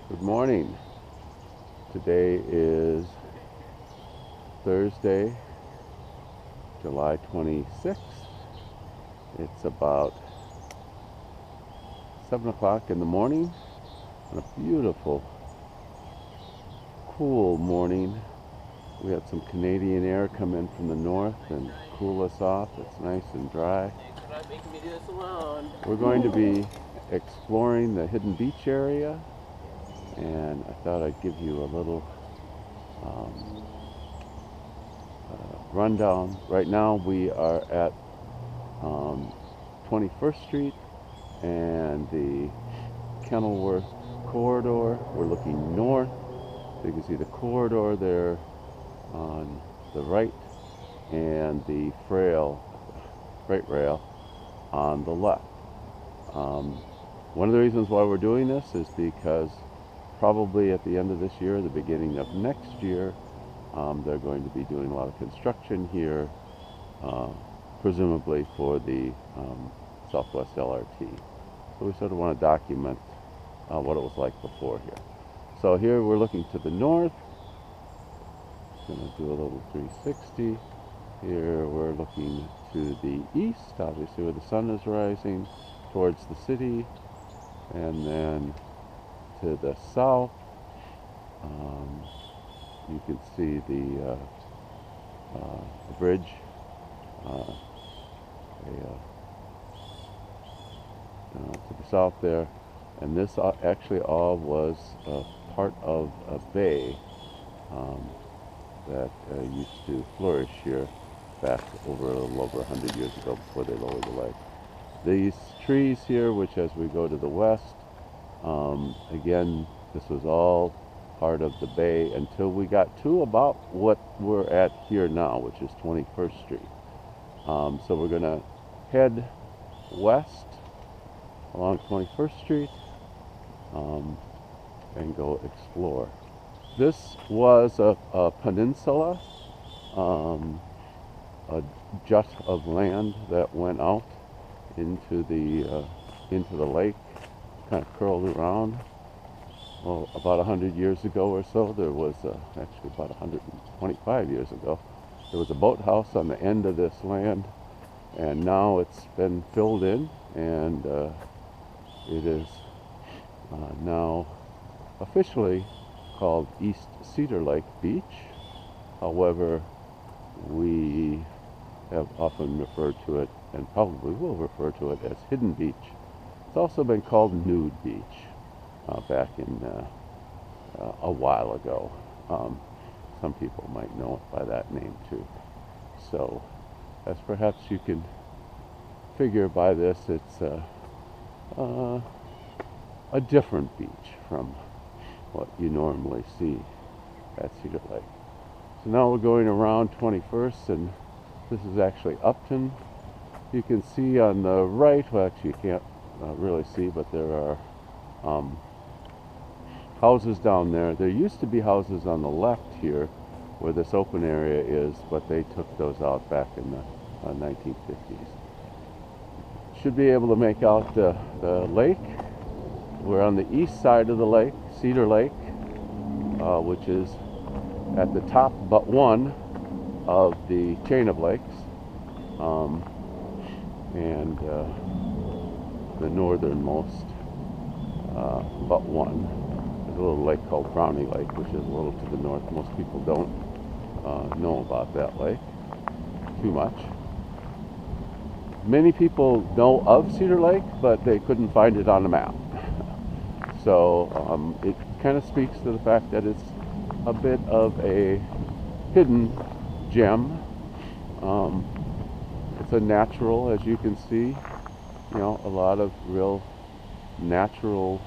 Good morning. Today is Thursday, July 26th. It's about 7 o'clock in the morning on a beautiful, cool morning. We had some Canadian air come in from the north and cool us off. It's nice and dry. Thanks for not making me do this alone. We're going to be exploring the Hidden Beach area, and I thought I'd give you a little rundown. Right now we are at 21st Street and the Kenilworth corridor. We're looking north. You can see the corridor there on the right and the freight rail on the left. One of the reasons why we're doing this is because probably at the end of this year, the beginning of next year, they're going to be doing a lot of construction here, presumably for the Southwest LRT. So we sort of want to document what it was like before here. So here we're looking to the north. Going to do a little 360. Here we're looking to the east, obviously where the sun is rising, towards the city, and then to the south. You can see the bridge to the south there, and this actually all was part of a bay that used to flourish here back a little over 100 years ago before they lowered the lake. These trees here, which as we go to the west, again, this was all part of the bay until we got to about what we're at here now, which is 21st Street. So we're going to head west along 21st Street and go explore. This was a peninsula, a jut of land that went out into the lake, kind of curled around. Well, about 100 years ago or so, there was actually about 125 years ago, there was a boathouse on the end of this land, and now it's been filled in, and it is now officially called East Cedar Lake Beach. However, we have often referred to it, and probably will refer to it, as Hidden Beach. It's also been called Nude Beach back in a while ago. Some people might know it by that name too. So, as perhaps you can figure by this, it's a different beach from what you normally see at Cedar Lake. So now we're going around 21st, and this is actually Upton. You can see on the right, well actually you can't really see, but there are houses down there. There used to be houses on the left here where this open area is, but they took those out back in the 1950s. Should be able to make out the lake. We're on the east side of the lake, Cedar Lake, which is at the top but one of the chain of lakes, and the northernmost but one. There's a little lake called Brownie Lake, which is a little to the north. Most people don't know about that lake too much. Many people know of Cedar Lake, but they couldn't find it on the map. So it kind of speaks to the fact that it's a bit of a hidden gem. It's a natural, as you can see, a lot of real natural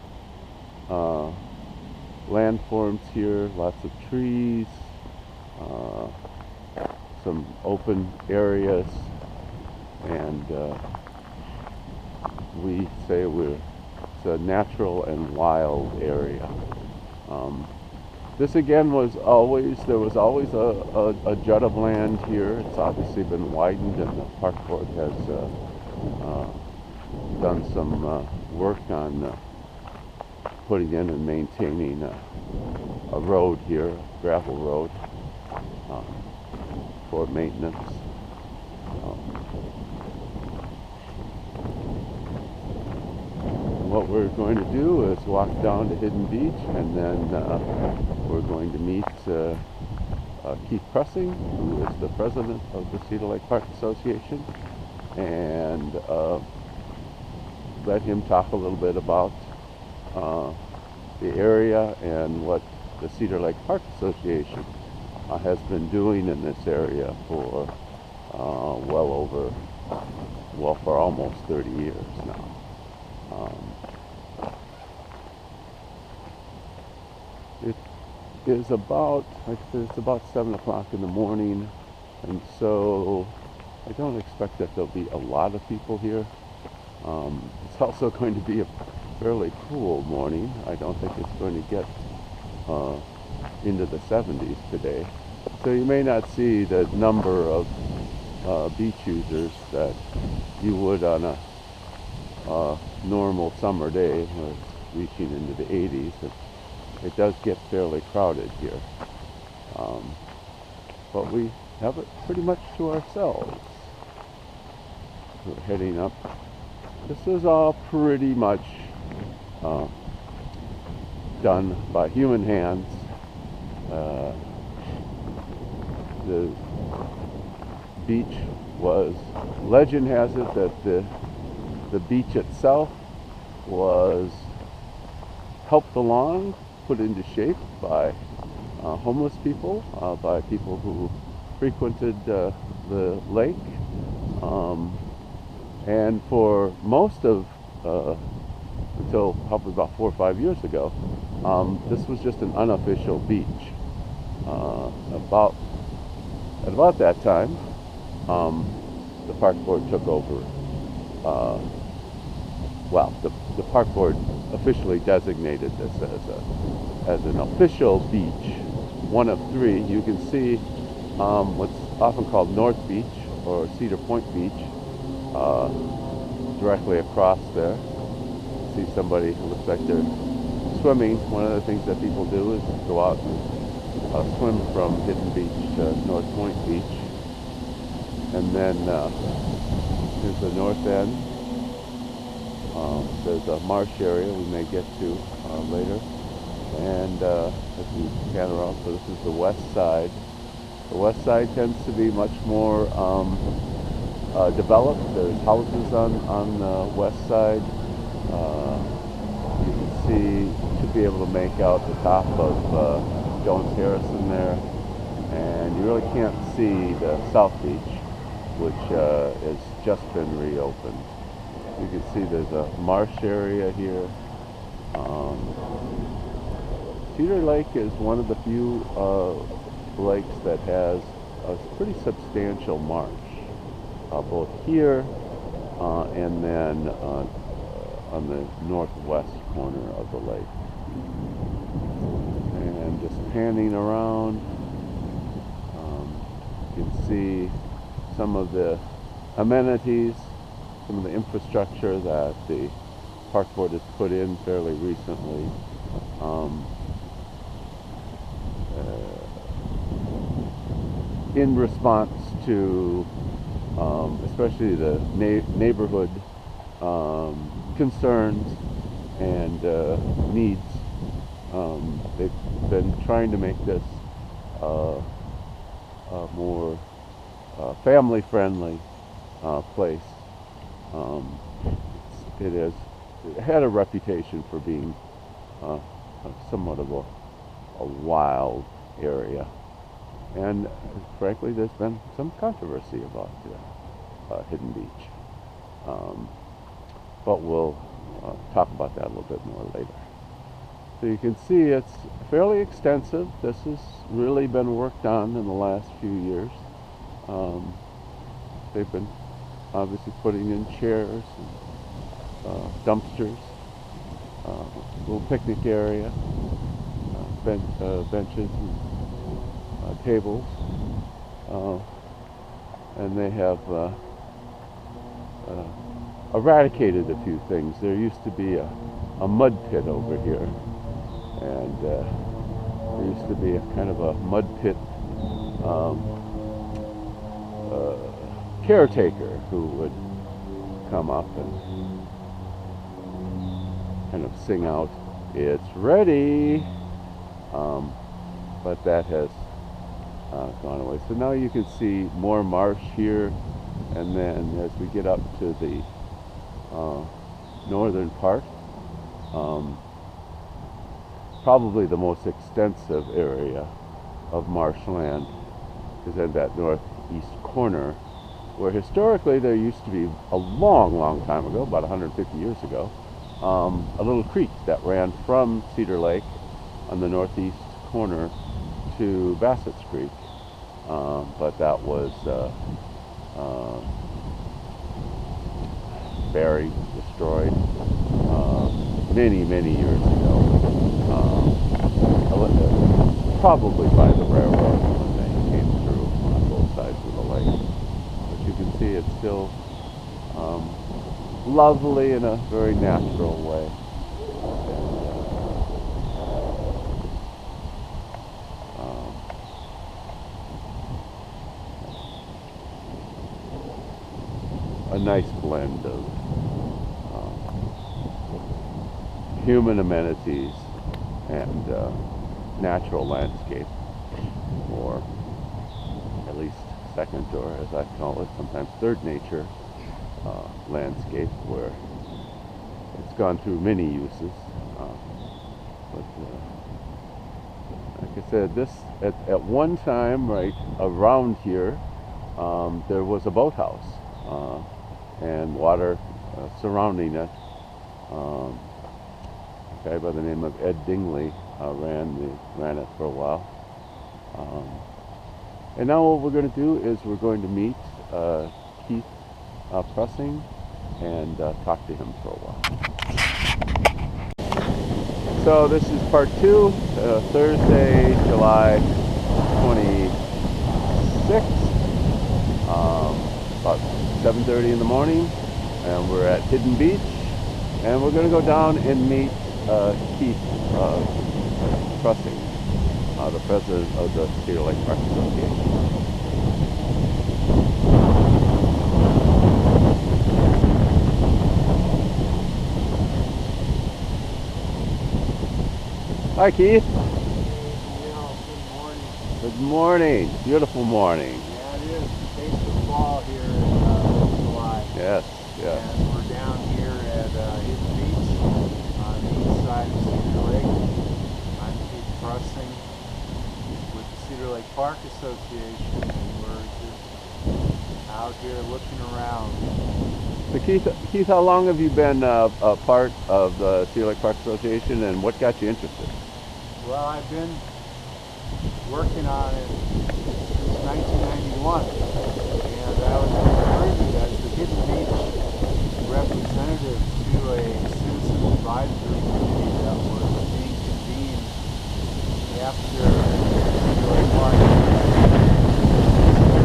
landforms here, lots of trees, some open areas, and we say it's a natural and wild area. This again there was always a jut of land here. It's obviously been widened, and the park board has done some work on putting in and maintaining a road here, a gravel road, um, for maintenance. What we're going to do is walk down to Hidden Beach, and then we're going to meet Keith Prussing, who is the president of the Cedar Lake Park Association, and let him talk a little bit about the area and what the Cedar Lake Park Association has been doing in this area for for almost 30 years now. It is about, like I said, it's about 7 o'clock in the morning, and so I don't expect that there'll be a lot of people here. It's also going to be a fairly cool morning. I don't think it's going to get into the 70s today. So you may not see the number of beach users that you would on a normal summer day, where it's reaching into the 80s. It does get fairly crowded here. But we have it pretty much to ourselves. We're heading up. This is all pretty much done by human hands. The beach was, legend has it that the beach itself was helped along, put into shape by homeless people, by people who frequented the lake. And for most of, until probably about 4 or 5 years ago, this was just an unofficial beach. At about that time, the park board took over. The park board officially designated this as an official beach, one of 3. You can see what's often called North Beach or Cedar Point Beach directly across there. See somebody who looks like they're swimming. One of the things that people do is go out and swim from Hidden Beach to North Point Beach. And then here's the north end. There's a marsh area we may get to later. And as we pan around, so this is the west side. The west side tends to be much more developed. There's houses on the west side. You can see, should be able to make out the top of Jones Harrison there. And you really can't see the South Beach, which has just been reopened. You can see there's a marsh area here. Cedar Lake is one of the few lakes that has a pretty substantial marsh, both here and then on the northwest corner of the lake. And just panning around, you can see some of the amenities, some of the infrastructure that the park board has put in fairly recently. In response to especially the neighborhood concerns and needs, they've been trying to make this more family-friendly place. It had a reputation for being somewhat of a wild area, and frankly, there's been some controversy about Hidden Beach. But we'll talk about that a little bit more later. So you can see it's fairly extensive. This has really been worked on in the last few years. They've been obviously putting in chairs and dumpsters, little picnic area, benches and tables, and they have eradicated a few things. There used to be a mud pit over here, and there used to be a kind of a mud pit um, caretaker who would come up and kind of sing out, "It's ready," but that has gone away. So now you can see more marsh here, and then as we get up to the northern part, probably the most extensive area of marshland is in that northeast corner, where historically there used to be, a long time ago, about 150 years ago, a little creek that ran from Cedar Lake on the northeast corner to Bassett's Creek, but that was buried, destroyed many years ago, probably by the railroad when they came through on both sides of the lake. But you can see it's still lovely in a very natural way. A nice blend of human amenities and natural landscape, or at least second, or as I call it, sometimes third nature landscape, where it's gone through many uses. But like I said, this at one time, right around here, there was a boathouse and water surrounding it. A guy by the name of Ed Dingley ran it for a while. And now what we're going to do is we're going to meet Keith Prussing and talk to him for a while. So this is part 2, Thursday, July 26th, about 7:30 in the morning, and we're at Hidden Beach, and we're going to go down and meet Keith Prussing, the president of the Cedar Lake Park Association. Hi, Keith. Good morning. Good morning. Beautiful morning. Yeah, it is. The taste of fall here in July. Yes. And we're down here at Hidden Beach on the east side of Cedar Lake. I'm Keith Prussing with the Cedar Lake Park Association, and we're just out here looking around. So Keith, how long have you been a part of the Cedar Lake Park Association, and what got you interested? Well, I've been working on it since 1991, and I was recruited as the Hidden Beach representative to a citizen advisory committee that was being convened after Cedar Lake Park. And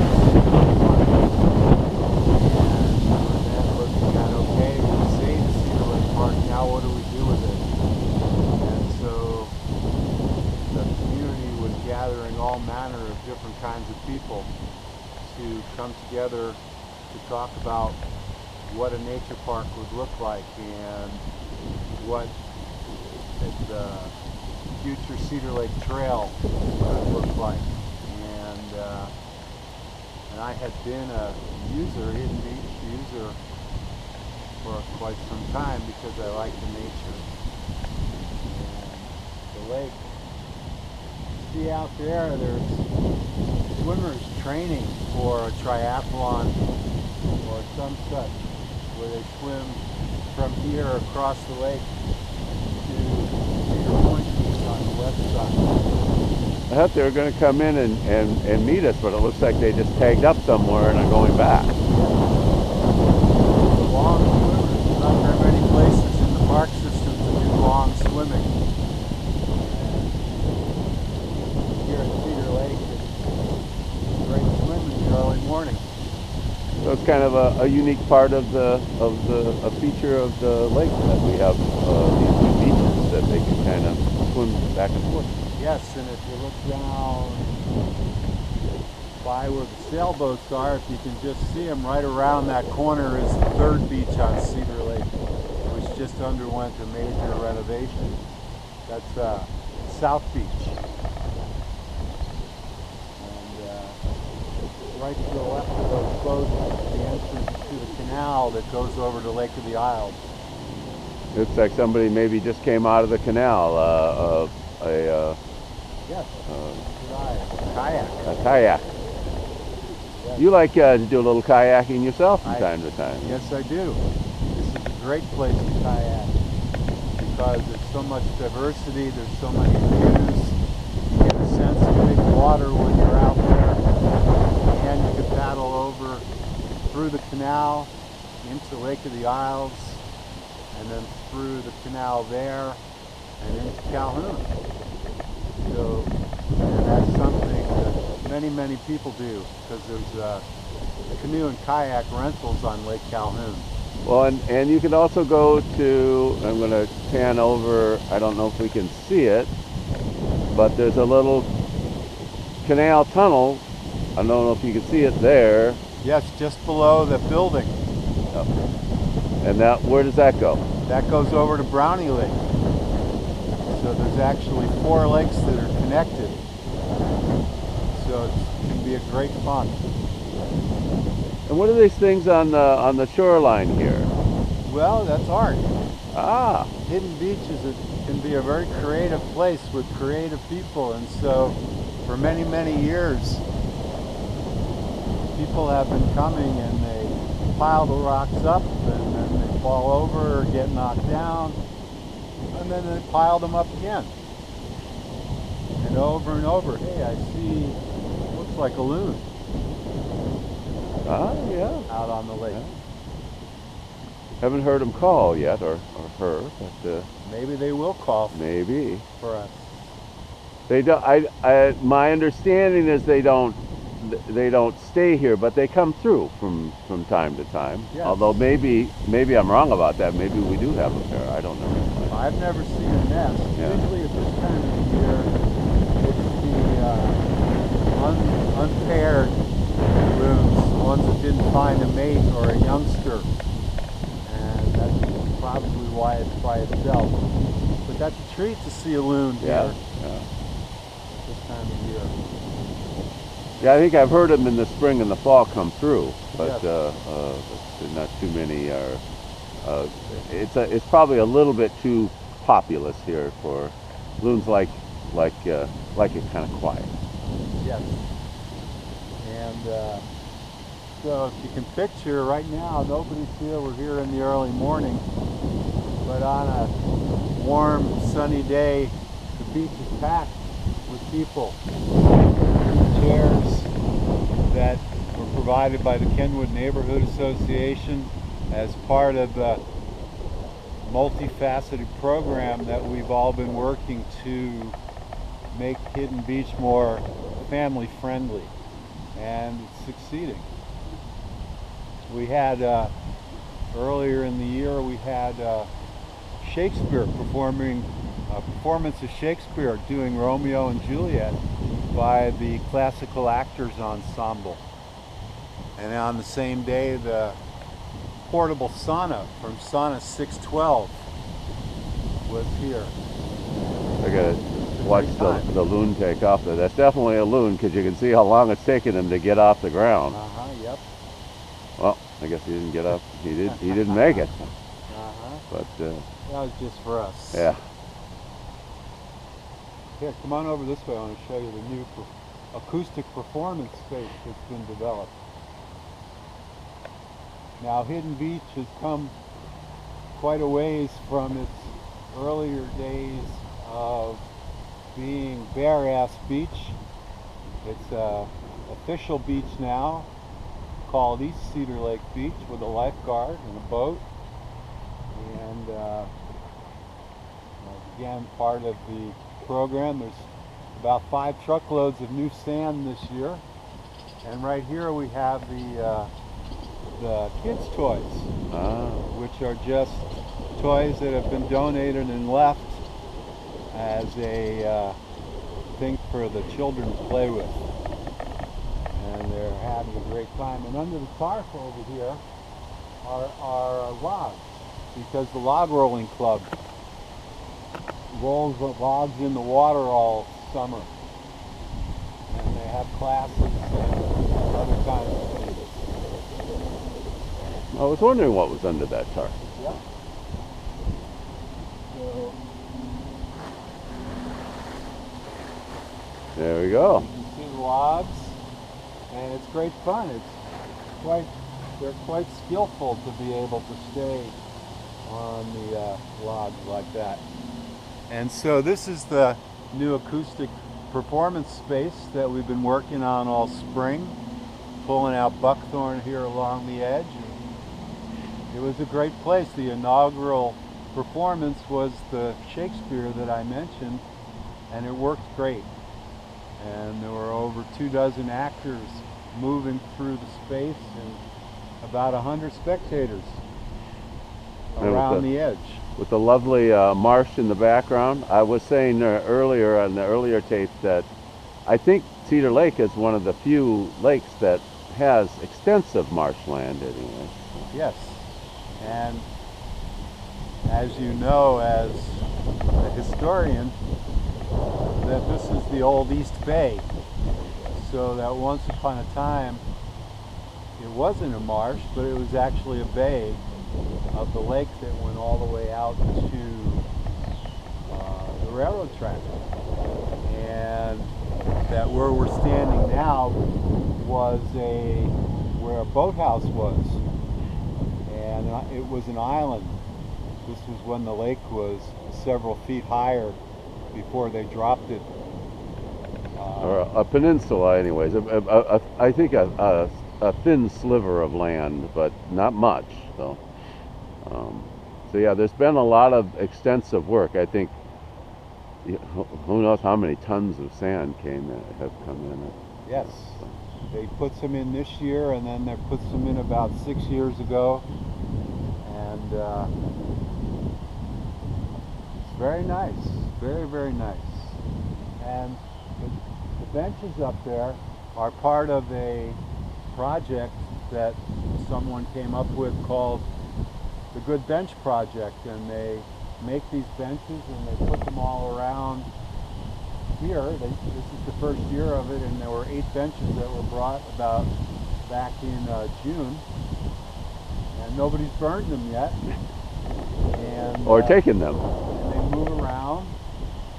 we're then looking at, okay, we saved Cedar Lake Park, now what do we do with it? And so the community was gathering all manner of different kinds of people to come together to talk about what a nature park would look like and what the future Cedar Lake Trail would look like. And I had been a Hidden Beach user for quite some time because I like the nature. And the lake, see out there's swimmers training for a triathlon or some such, where they swim from here across the lake to Cedar Point Beach on the west side. I thought they were going to come in and meet us, but it looks like they just tagged up somewhere and are going back. The long swimmers, there's not very many places in the park system to do long swimming. And here at Cedar Lake, it's great swimming in the early morning. So kind of a unique part of a feature of the lake that we have these two beaches that they can kind of swim back and forth. Yes, and if you look down by where the sailboats are, if you can just see them, right around that corner is the third beach on Cedar Lake, which just underwent a major renovation. That's South Beach. And right to the left of those boats is the entrance to the canal that goes over to Lake of the Isles. Looks like somebody maybe just came out of the canal. Yes, kayak. A kayak. Yes. You like to do a little kayaking yourself from time to time. Yes, I do. This is a great place to kayak because there's so much diversity, there's so many views. You get a sense of big water when you're out there, and you can paddle over through the canal into Lake of the Isles, and then through the canal there and into Calhoun. So, and that's something that many people do because there's canoe and kayak rentals on Lake Calhoun. Well, and you can also go to, I'm going to pan over, I don't know if we can see it, but there's a little canal tunnel. I don't know if you can see it there. Yes, just below the building. Yep. And that, where does that go? That goes over to Brownie Lake. So there's actually 4 lakes that are connected. So it can be a great fun. And what are these things on the shoreline here? Well, that's art. Ah, Hidden Beach can be a very creative place with creative people, and so for many years people have been coming and they pile the rocks up and then they fall over or get knocked down and then they pile them up again. And over. Hey, I see, looks like a loon. ah, yeah. Out on the lake. Yeah. Haven't heard them call yet, or her, but Maybe they will call maybe. for us. They don't. My understanding is they don't stay here, but they come through from time to time. Yes. Although maybe I'm wrong about that. Maybe we do have them there. I don't know. I've never seen a nest. Yeah. Usually at this time of the year, it's the unpaired loons, the ones that didn't find a mate or a youngster. And that's probably why it's by itself. But that's a treat to see a loon Yeah. here this time of year. Yeah, I think I've heard them in the spring and the fall come through, but Yes. not too many are. It's probably a little bit too populous here for loons. Like it kind of quiet. Yes. And so if you can picture right now, nobody's here. We're here in the early morning. But on a warm, sunny day, the beach is packed with people. Chairs that were provided by the Kenwood Neighborhood Association as part of the multifaceted program that we've all been working to make Hidden Beach more family friendly, and it's succeeding. We had earlier in the year we had Shakespeare performing a performance of Shakespeare doing Romeo and Juliet by the Classical Actors Ensemble, and on the same day the portable sauna from Sauna 612 was here. I gotta watch the loon take off there. That's definitely a loon because you can see how long it's taken him to get off the ground. Yep. Well, I guess he didn't get up. He didn't make it. But that was just for us. yeah. Here, come on over this way. I want to show you the new acoustic performance space that's been developed. Now, Hidden Beach has come quite a ways from its earlier days of being bare-ass beach. It's an official beach now called East Cedar Lake Beach with a lifeguard and a boat. And again, part of the program, there's about 5 truckloads of new sand this year. And right here we have the kids' toys, Ah, which are just toys that have been donated and left as a thing for the children to play with. And they're having a great time. And under the tarp over here are logs, because the log rolling club rolls logs in the water all summer. And they have classes and other kinds of things. I was wondering what was under that tarp. Yep. So There we go. you can see the logs, and it's great fun. They're quite skillful to be able to stay on the logs like that. And so this is the new acoustic performance space that we've been working on all spring, pulling out buckthorn here along the edge. It was a great place. The inaugural performance was the Shakespeare that I mentioned, and it worked great. And there were over 24 actors moving through the space and about 100 spectators around the edge. With the lovely marsh in the background. I was saying earlier on the earlier tape that I think Cedar Lake is one of the few lakes that has extensive marshland anyway. Yes, and as you know, as a historian, that this is the old East Bay, so that once upon a time it wasn't a marsh, but it was actually a bay of the lake that went all the way out to the railroad track. And that where we're standing now was where a boathouse was, and it was an island. This was when the lake was several feet higher before they dropped it. Or a peninsula anyways. I think a thin sliver of land, but not much. So yeah, there's been a lot of extensive work. I think who knows how many tons of sand have come in. Yes, they put some in this year, and then they put some in about 6 years ago, and it's very nice, very, very nice. And the benches up there are part of a project that someone came up with called the Good Bench Project, and they make these benches and they put them all around here. This is the first year of it, and there were 8 benches that were brought about back in June, and nobody's burned them yet. And, Or taken them. And they move around,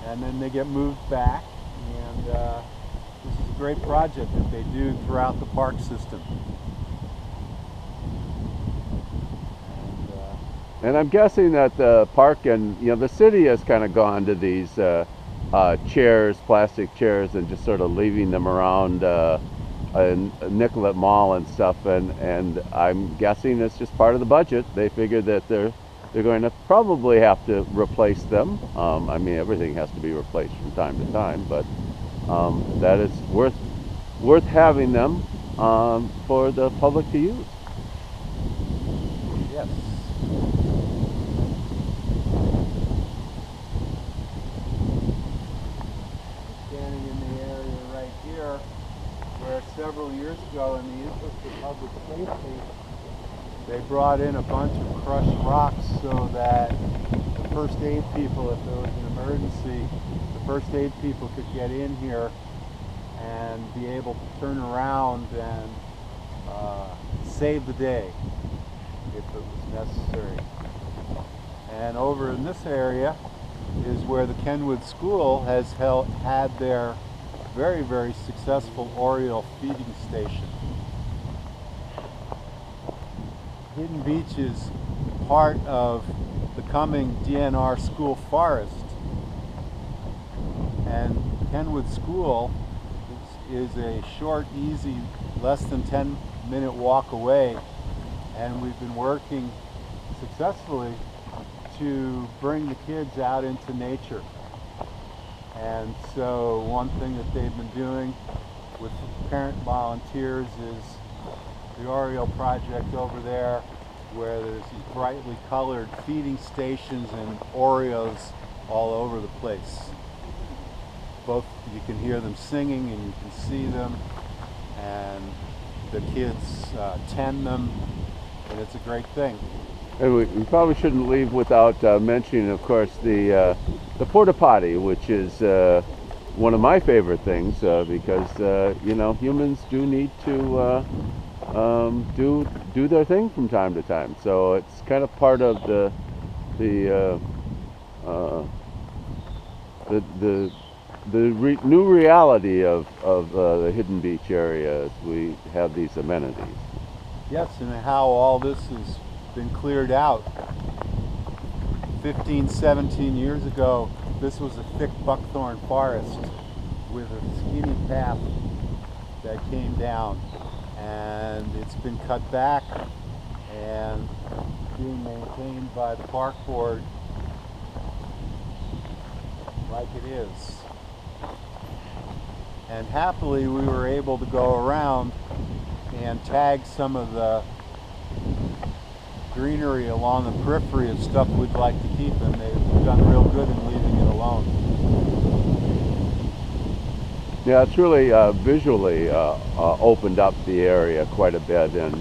and then they get moved back, and this is a great project that they do throughout the park system. And I'm guessing that the park and the city has kind of gone to these chairs, plastic chairs, and just sort of leaving them around Nicollet Mall and stuff. And I'm guessing it's just part of the budget. They figure that they're going to probably have to replace them. I mean, everything has to be replaced from time to time, but that it's worth having them for the public to use. Yes. Standing in the area right here where several years ago, in the interest of public safety, they brought in a bunch of crushed rocks so that the first aid people, if there was an emergency, the first aid people could get in here and be able to turn around and save the day if it was necessary. And over in this area is where the Kenwood School has had their very, very successful Oriole feeding station. Hidden Beach is part of the coming DNR school forest, and Kenwood School is a short, easy, less than 10-minute walk away, and we've been working successfully to bring the kids out into nature. And so one thing that they've been doing with parent volunteers is the Oriole project over there, where there's these brightly colored feeding stations and Oreos all over the place. Both, you can hear them singing and you can see them, and the kids tend them, and it's a great thing. And we probably shouldn't leave without mentioning, of course, the porta potty, which is one of my favorite things because you know, humans do need to do their thing from time to time. So it's kind of part of the new reality of the Hidden Beach area as we have these amenities. Yes, and how all this has been cleared out. 15, 17 years ago, this was a thick buckthorn forest with a skinny path that came down, and it's been cut back and being maintained by the park board like it is. And happily we were able to go around and tag some of the greenery along the periphery of stuff we'd like to keep, and they've done real good in leaving it alone. Yeah, it's really visually opened up the area quite a bit, and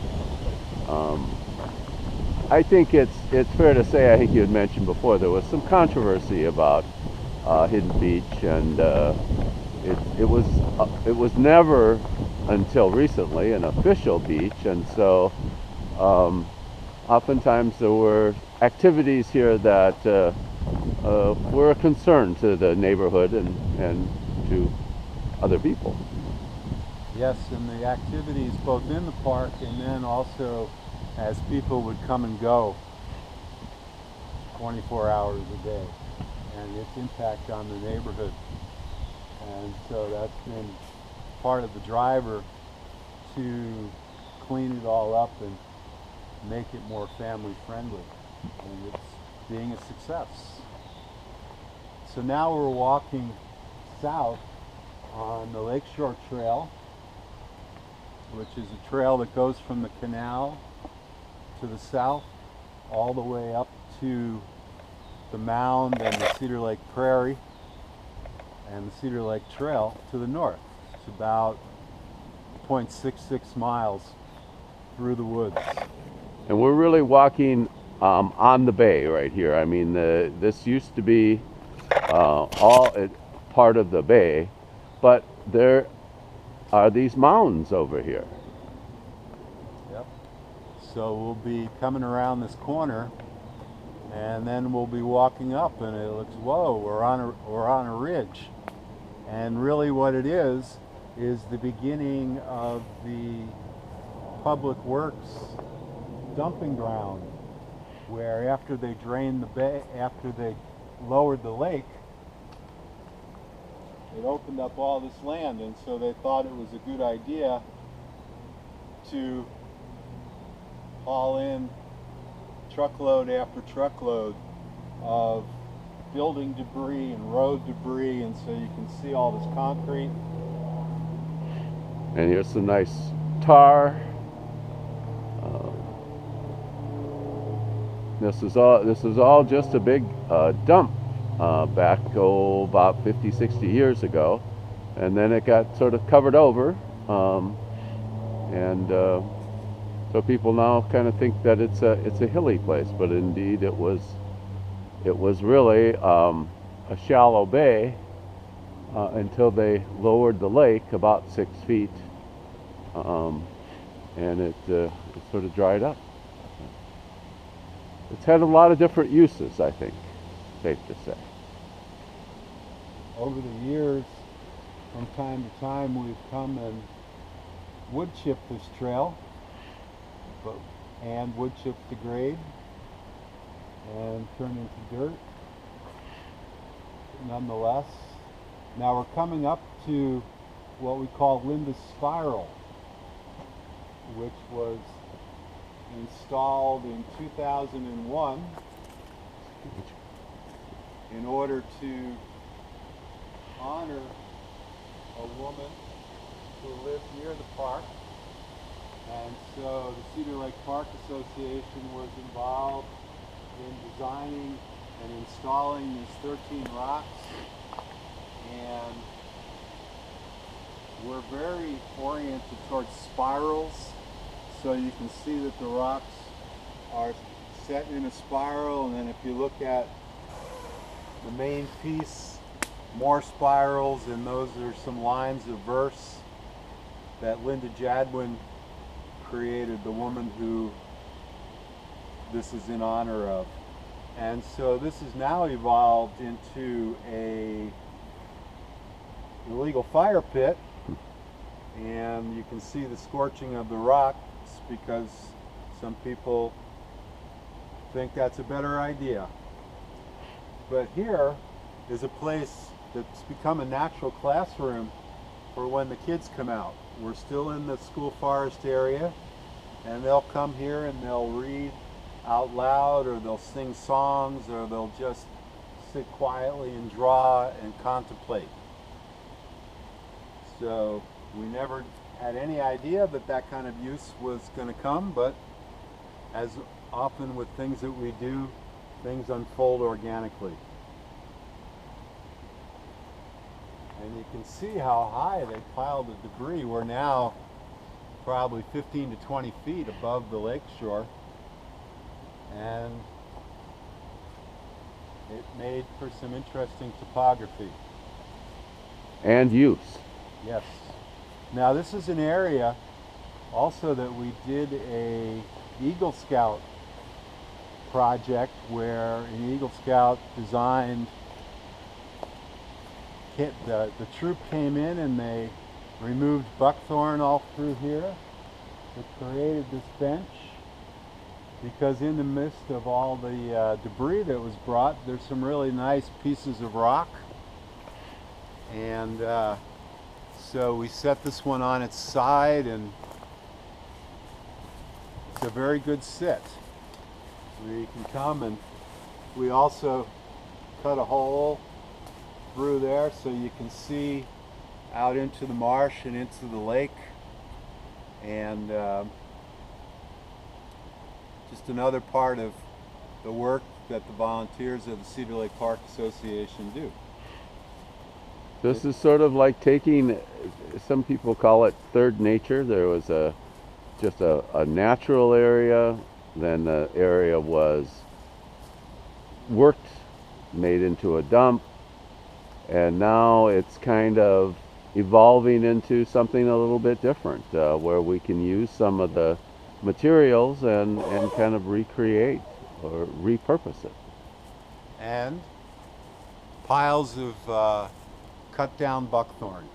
I think it's fair to say, I think you had mentioned before, there was some controversy about Hidden Beach, and it was never until recently an official beach, and so oftentimes there were activities here that were a concern to the neighborhood and to other people. Yes, and the activities both in the park and then also as people would come and go 24 hours a day, and its impact on the neighborhood. And so that's been part of the driver to clean it all up and make it more family friendly, and it's being a success. So now we're walking south on the Lakeshore Trail, which is a trail that goes from the canal to the south all the way up to the Mound and the Cedar Lake Prairie and the Cedar Lake Trail to the north. It's about 0.66 miles through the woods. And we're really walking on the bay right here. I mean, this used to be part of the bay, but there are these mounds over here. Yep. So we'll be coming around this corner, and then we'll be walking up, and it looks, whoa, we're on a ridge. And really what it is the beginning of the Public Works dumping ground, where after they drained the bay, after they lowered the lake, it opened up all this land, and so they thought it was a good idea to haul in truckload after truckload of building debris and road debris, and so you can see all this concrete. And here's some nice tar. This is all just a big dump back about 50, 60 years ago, and then it got sort of covered over, and so people now kind of think that it's a hilly place, but indeed it was really a shallow bay until they lowered the lake about 6 feet, and it sort of dried up. It's had a lot of different uses, I think, safe to say. Over the years, from time to time, we've come and wood chipped this trail, and wood chipped the grade and turned into dirt. Nonetheless, now we're coming up to what we call Linda's Spiral, which was installed in 2001 in order to honor a woman who lived near the park And so the Cedar Lake Park Association was involved in designing and installing these 13 rocks, and we're very oriented towards spirals, so you can see that the rocks are set in a spiral, and then if you look at the main piece, more spirals, and those are some lines of verse that Linda Jadwin created, the woman who this is in honor of. And so this has now evolved into a illegal fire pit, and you can see the scorching of the rocks because some people think that's a better idea. But here is a place that's become a natural classroom for when the kids come out. We're still in the school forest area, and they'll come here and they'll read out loud, or they'll sing songs, or they'll just sit quietly and draw and contemplate. So we never had any idea that that kind of use was going to come, but as often with things that we do, things unfold organically. And you can see how high they piled the debris. We're now probably 15 to 20 feet above the lake shore, and it made for some interesting topography. And use. Yes. Now this is an area also that we did a Eagle Scout project where an Eagle Scout designed, the troop came in and they removed buckthorn all through here. It created this bench because in the midst of all the debris that was brought, there's some really nice pieces of rock. And so we set this one on its side, and it's a very good sit where you can come, and we also cut a hole through there so you can see out into the marsh and into the lake. And just another part of the work that the volunteers of the Cedar Lake Park Association do. This is sort of like taking, some people call it third nature. There was just a natural area, then the area was worked, made into a dump, and now it's kind of evolving into something a little bit different, where we can use some of the materials and kind of recreate or repurpose it. And piles of cut down buckthorn,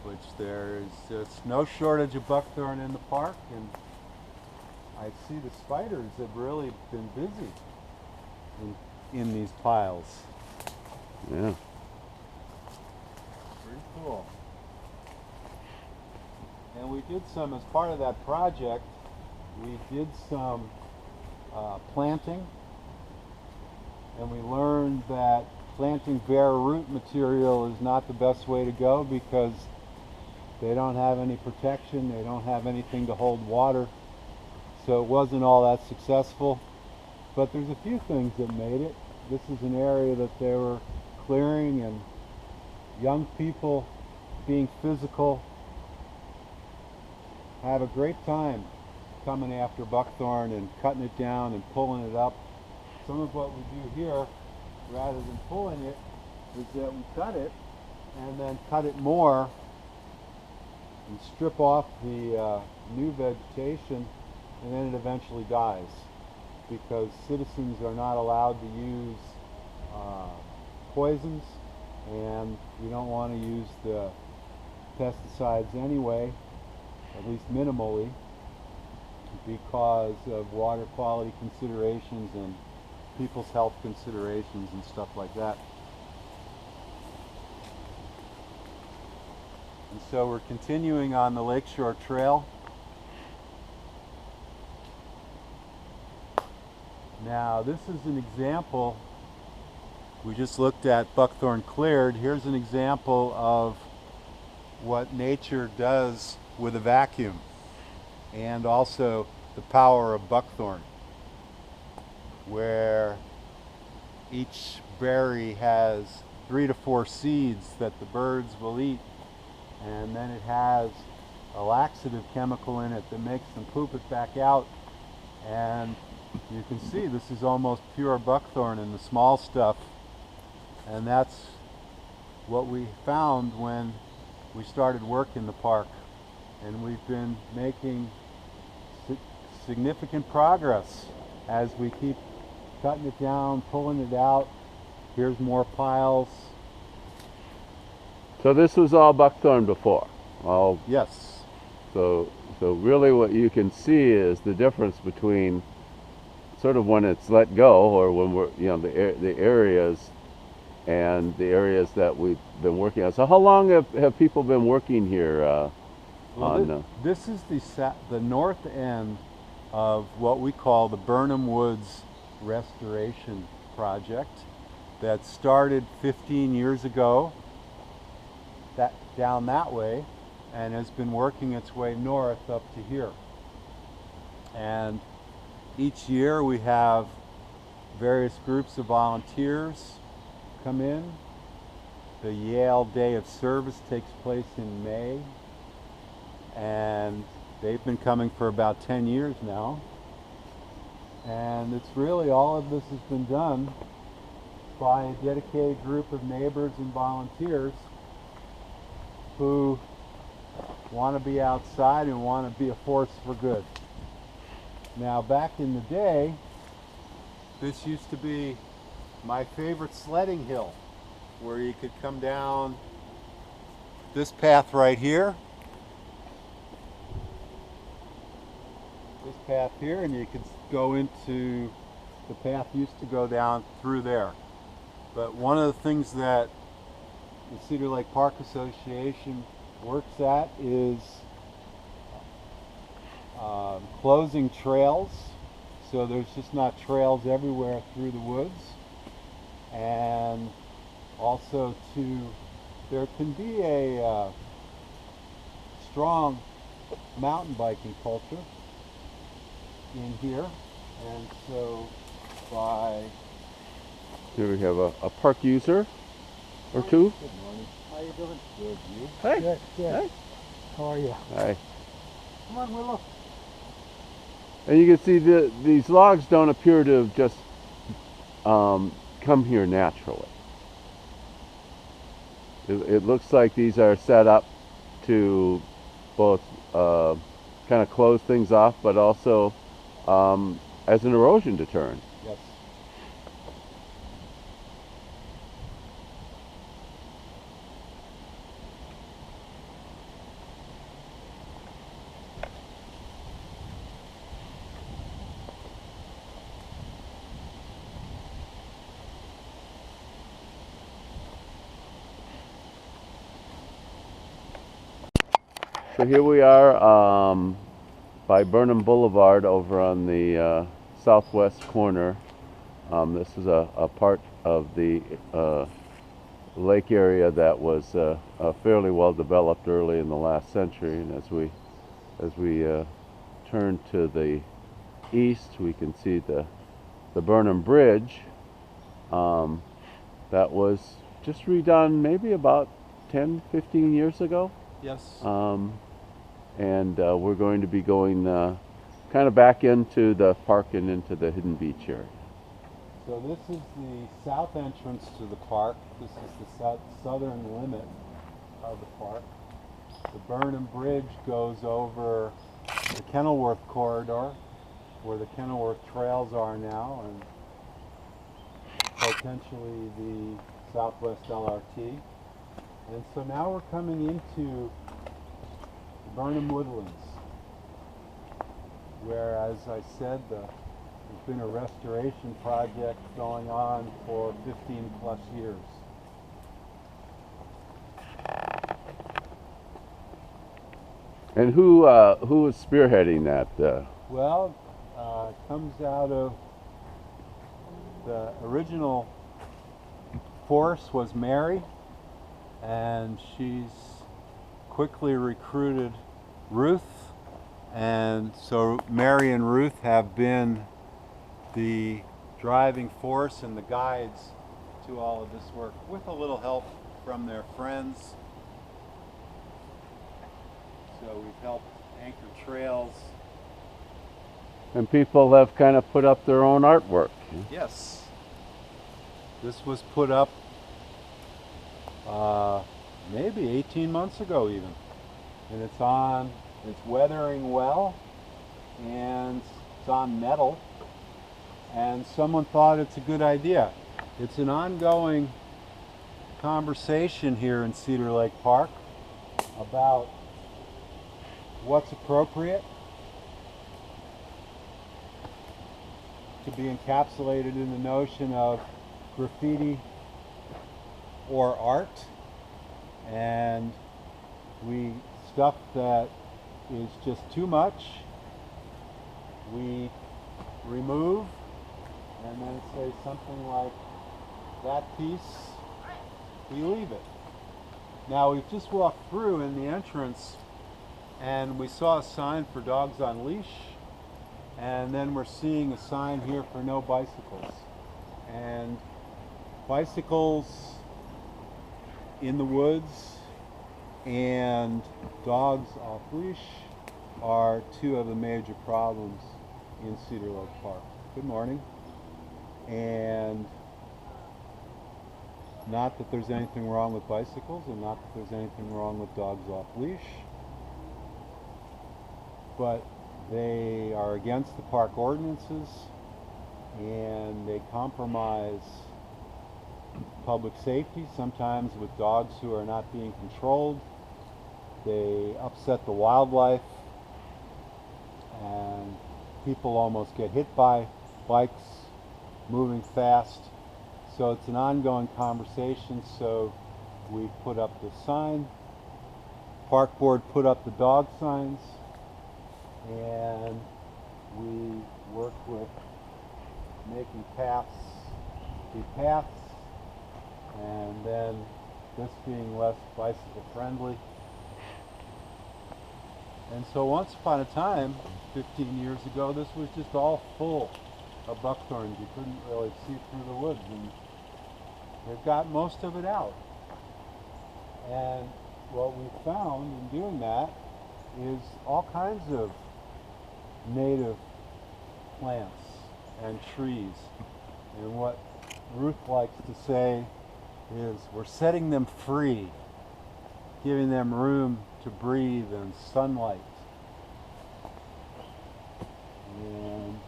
which there is just no shortage of buckthorn in the park, and I see the spiders have really been busy in these piles. Yeah. Pretty cool. And we did some, as part of that project, we did some planting, and we learned that planting bare root material is not the best way to go because they don't have any protection, they don't have anything to hold water, so it wasn't all that successful. But there's a few things that made it. This is an area that they were clearing, and young people, being physical, have a great time coming after buckthorn and cutting it down and pulling it up. Some of what we do here, rather than pulling it, is that we cut it and then cut it more and strip off the new vegetation, and then it eventually dies because citizens are not allowed to use poisons, and we don't want to use the pesticides anyway, at least minimally, because of water quality considerations and people's health considerations and stuff like that. And so we're continuing on the Lakeshore Trail. Now this is an example, we just looked at buckthorn cleared. Here's an example of what nature does with a vacuum. and also the power of buckthorn, where each berry has 3 to 4 seeds that the birds will eat, and then it has a laxative chemical in it that makes them poop it back out. And you can see this is almost pure buckthorn in the small stuff, and that's what we found when we started work in the park, and we've been making significant progress as we keep cutting it down, pulling it out. Here's more piles. So this was all buckthorn before. All Yes. so really what you can see is the difference between sort of when it's let go, or when we're, you know, the areas and the areas that we've been working on. So how long have people been working here This is the north end of what we call the Burnham Woods Restoration Project that started 15 years ago down that way, and has been working its way north up to here. And each year we have various groups of volunteers come in. The Yale Day of Service takes place in May, and they've been coming for about 10 years now. And it's really, all of this has been done by a dedicated group of neighbors and volunteers who want to be outside and want to be a force for good. Now, back in the day, this used to be my favorite sledding hill, where you could come down this path right here, and you could go into the path used to go down through there. But one of the things that the Cedar Lake Park Association works at is closing trails, so there's just not trails everywhere through the woods, and also there can be a strong mountain biking culture in here, and so here we have a park user or two. Good morning. How you doing? Good. You? Hey. Good. Hey. How are you? Hi. Come on, Willow. And you can see these logs don't appear to have just come here naturally. It looks like these are set up to both kind of close things off, but also as an erosion deterrent. Yes. So here we are by Burnham Boulevard over on the southwest corner. This is a part of the lake area that was fairly well developed early in the last century, and as we turn to the east, we can see the Burnham Bridge that was just redone maybe about 10-15 years ago. Yes. And we're going to be going kind of back into the park and into the Hidden Beach area. So this is the south entrance to the park. This is the southern limit of the park. The Burnham Bridge goes over the Kenilworth corridor, where the Kenilworth trails are now, and potentially the Southwest LRT. And so now we're coming into the Burnham Woodlands, where, as I said, there's been a restoration project going on for 15 plus years. And who is spearheading that? Well, it comes out of the original force was Mary, and she's quickly recruited Ruth And so Mary and Ruth have been the driving force and the guides to all of this work, with a little help from their friends. So we've helped anchor trails. And people have kind of put up their own artwork. Yes. This was put up maybe 18 months ago even. And it's weathering well, and it's on metal. And someone thought it's a good idea. It's an ongoing conversation here in Cedar Lake Park about what's appropriate to be encapsulated in the notion of graffiti or art, and stuff that is just too much we remove, and then say something like, that piece, we leave it. Now we've just walked through in the entrance and we saw a sign for dogs on leash, and then we're seeing a sign here for no bicycles. And bicycles in the woods and dogs off leash are two of the major problems in Cedar Lake Park. Good morning. And not that there's anything wrong with bicycles, and not that there's anything wrong with dogs off leash, but they are against the park ordinances, and they compromise public safety, sometimes with dogs who are not being controlled. They upset the wildlife, and people almost get hit by bikes moving fast. So it's an ongoing conversation, so we put up the sign. Park board put up the dog signs, and we work with making paths be paths, and then this being less bicycle friendly. And so once upon a time, 15 years ago, this was just all full of buckthorns. You couldn't really see through the woods, and they've got most of it out. And what we found in doing that is all kinds of native plants and trees. And what Ruth likes to say is we're setting them free, giving them room to breathe and sunlight. And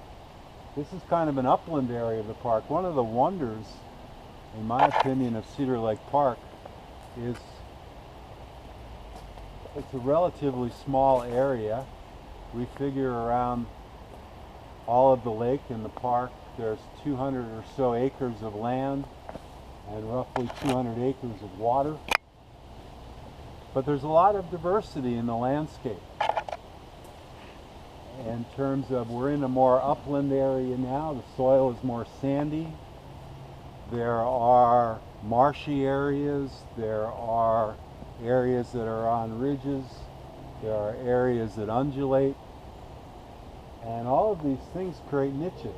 this is kind of an upland area of the park. One of the wonders, in my opinion, of Cedar Lake Park is it's a relatively small area. We figure around all of the lake and the park, there's 200 or so acres of land and roughly 200 acres of water. But there's a lot of diversity in the landscape. In terms of, we're in a more upland area now. The soil is more sandy. There are marshy areas. There are areas that are on ridges. There are areas that undulate. And all of these things create niches.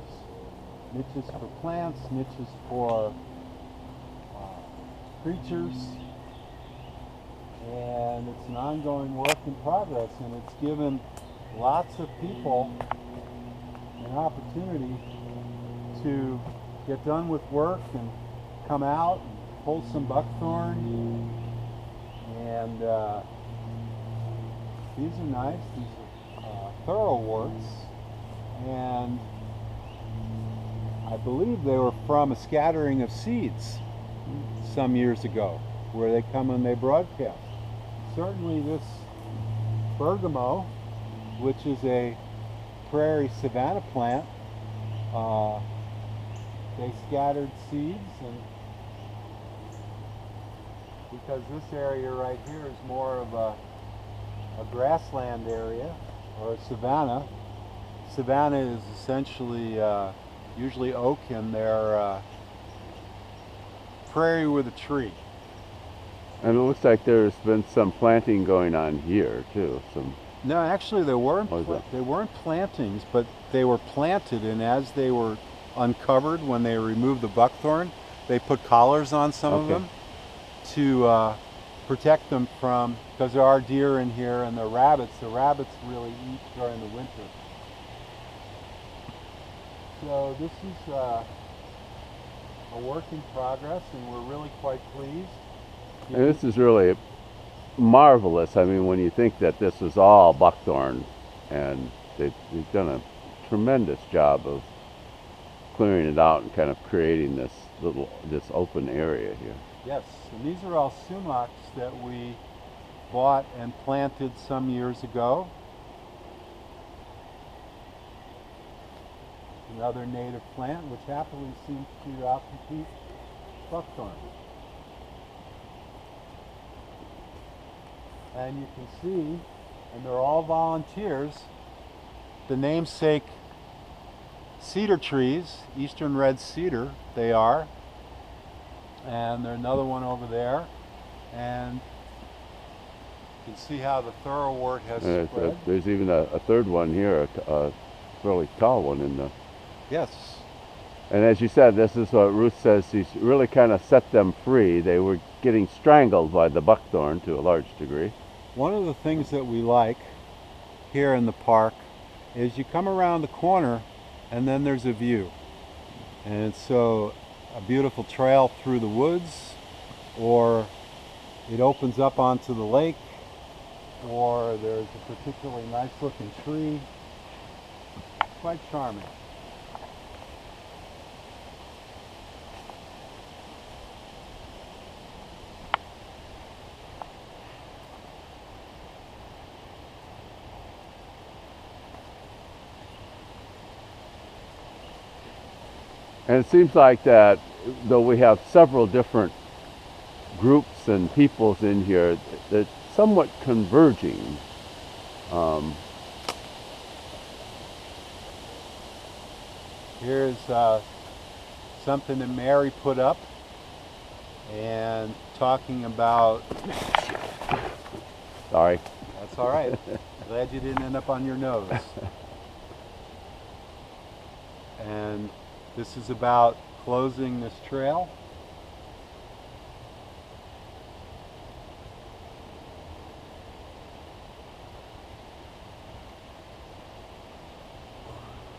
Niches for plants, niches for creatures. And it's an ongoing work in progress, and it's given lots of people an opportunity to get done with work and come out and pull some buckthorn. And these are nice. These are thoroughworts, and I believe they were from a scattering of seeds some years ago, where they come and they broadcast. Certainly this bergamot, which is a prairie savanna plant, they scattered seeds, and because this area right here is more of a grassland area, or a savanna. Savanna is essentially usually oak, and they're prairie with a tree. And it looks like there's been some planting going on here too. No, actually, Or is they weren't plantings, but they were planted, and as they were uncovered, when they removed the buckthorn, they put collars on some of Okay. them to protect them from, because there are deer in here and the rabbits really eat during the winter. So this is a work in progress, and we're really quite pleased. And this is really marvelous. I mean, when you think that this was all buckthorn, and they've done a tremendous job of clearing it out and kind of creating this open area here. Yes, and these are all sumacs that we bought and planted some years ago. Another native plant which happily seems to outcompete buckthorn. And you can see, and they're all volunteers, the namesake cedar trees, eastern red cedar they are, and there's another one over there, and you can see how the thoroughwort has spread. There's even a third one here, a fairly tall one in the. Yes. And as you said, this is what Ruth says, he's really kind of set them free. They were getting strangled by the buckthorn to a large degree. One of the things that we like here in the park is you come around the corner and then there's a view. And so a beautiful trail through the woods, or it opens up onto the lake, or there's a particularly nice looking tree. Quite charming. And it seems like that, though we have several different groups and peoples in here, they're somewhat converging. Here's something that Mary put up, and talking about. Sorry. That's all right. Glad you didn't end up on your nose. And this is about closing this trail.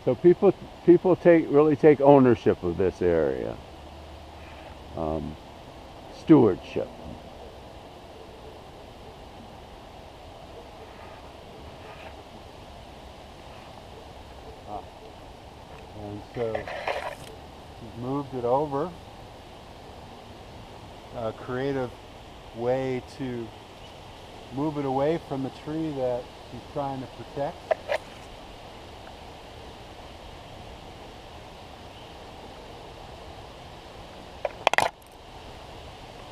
So people really take ownership of this area. Stewardship. And so we've moved it over. A creative way to move it away from the tree that she's trying to protect.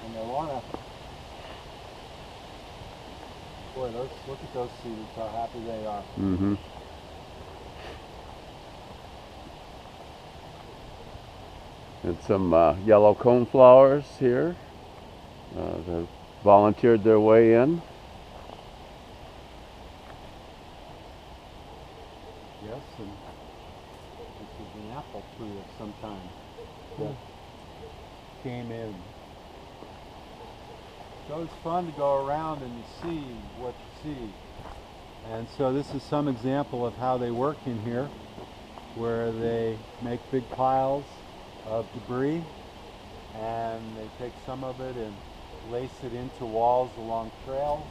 And I want to, boy, look at those cedars, how happy they are. Mm-hmm. And some yellow coneflowers here. They've volunteered their way in. Yes, and this is an apple tree of some kind that came in. So it's fun to go around and you see what you see. And so this is some example of how they work in here, where they make big piles of debris and they take some of it and lace it into walls along trails.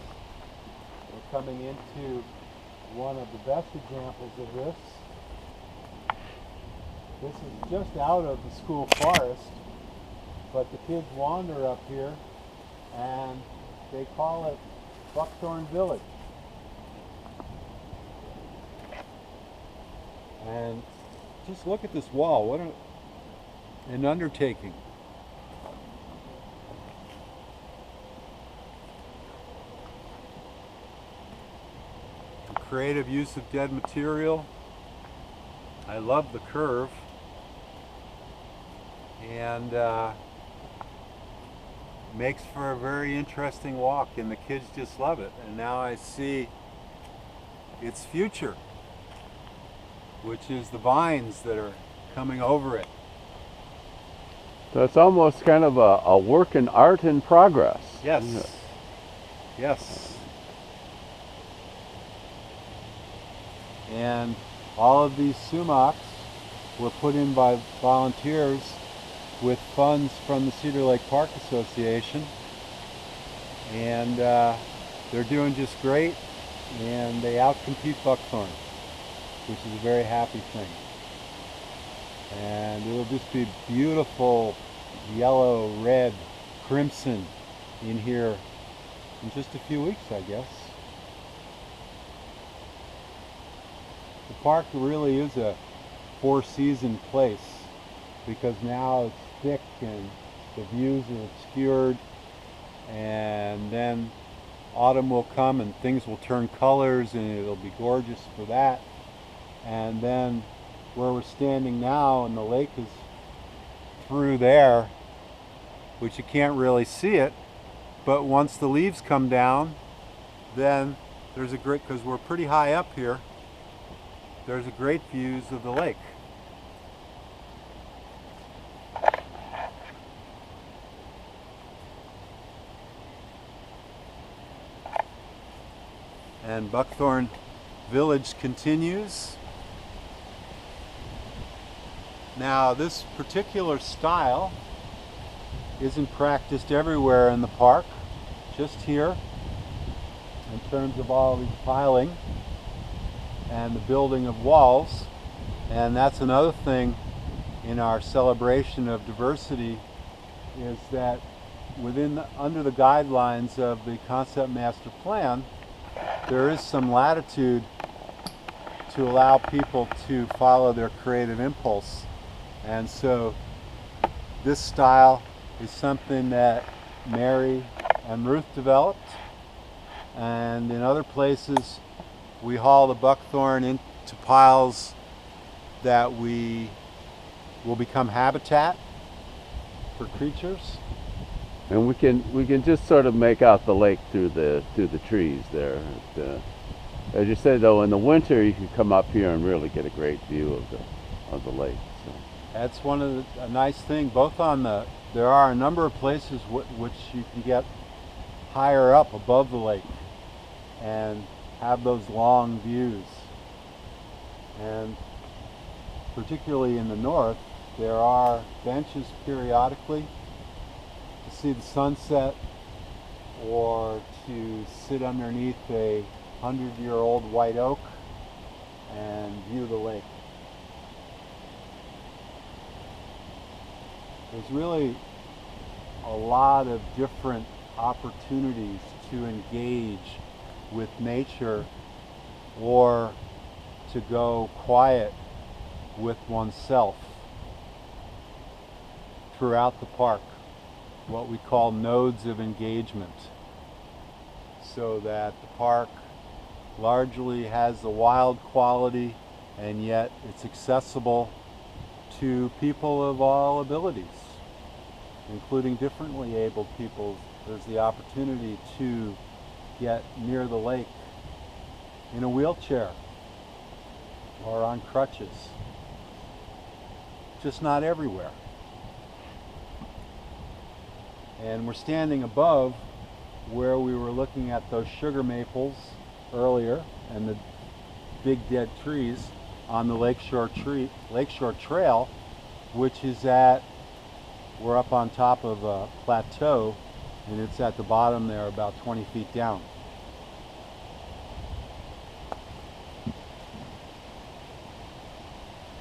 We're coming into one of the best examples of this. This is just out of the school forest, but the kids wander up here and they call it Buckthorn Village. And just look at this wall, what an undertaking. The creative use of dead material. I love the curve. And makes for a very interesting walk, and the kids just love it. And now I see its future, which is the vines that are coming over it. So it's almost kind of a work in art in progress. Yes. isn't it? Yes. And all of these sumacs were put in by volunteers with funds from the Cedar Lake Park Association. And they're doing just great, and they outcompete buckthorn, which is a very happy thing. And it'll just be beautiful yellow, red, crimson in here in just a few weeks, I guess. The park really is a four-season place because now it's thick and the views are obscured, and then autumn will come and things will turn colors and it'll be gorgeous for that. And then where we're standing now, and the lake is through there, which you can't really see it, but once the leaves come down, then there's a great, because we're pretty high up here, there's a great views of the lake. And Buckthorn Village continues. Now, this particular style isn't practiced everywhere in the park, just here in terms of all the piling and the building of walls. And that's another thing in our celebration of diversity, is that under the guidelines of the concept master plan, there is some latitude to allow people to follow their creative impulse. And so this style is something that Mary and Ruth developed, and in other places we haul the buckthorn into piles that will become habitat for creatures. And we can just sort of make out the lake through the trees there. As you said, though, in the winter you can come up here and really get a great view of the lake. So. That's a nice thing. Both there are a number of places which you can get higher up above the lake and have those long views. And particularly in the north, there are benches periodically to see the sunset or to sit underneath a 100-year-old white oak and view the lake. There's really a lot of different opportunities to engage with nature or to go quiet with oneself throughout the park, what we call nodes of engagement, so that the park largely has the wild quality, and yet it's accessible to people of all abilities, including differently abled people. There's the opportunity to get near the lake in a wheelchair or on crutches. Just not everywhere. And we're standing above where we were looking at those sugar maples earlier and the big dead trees on the Lakeshore Trail, which is we're up on top of a plateau, and it's at the bottom there about 20 feet down.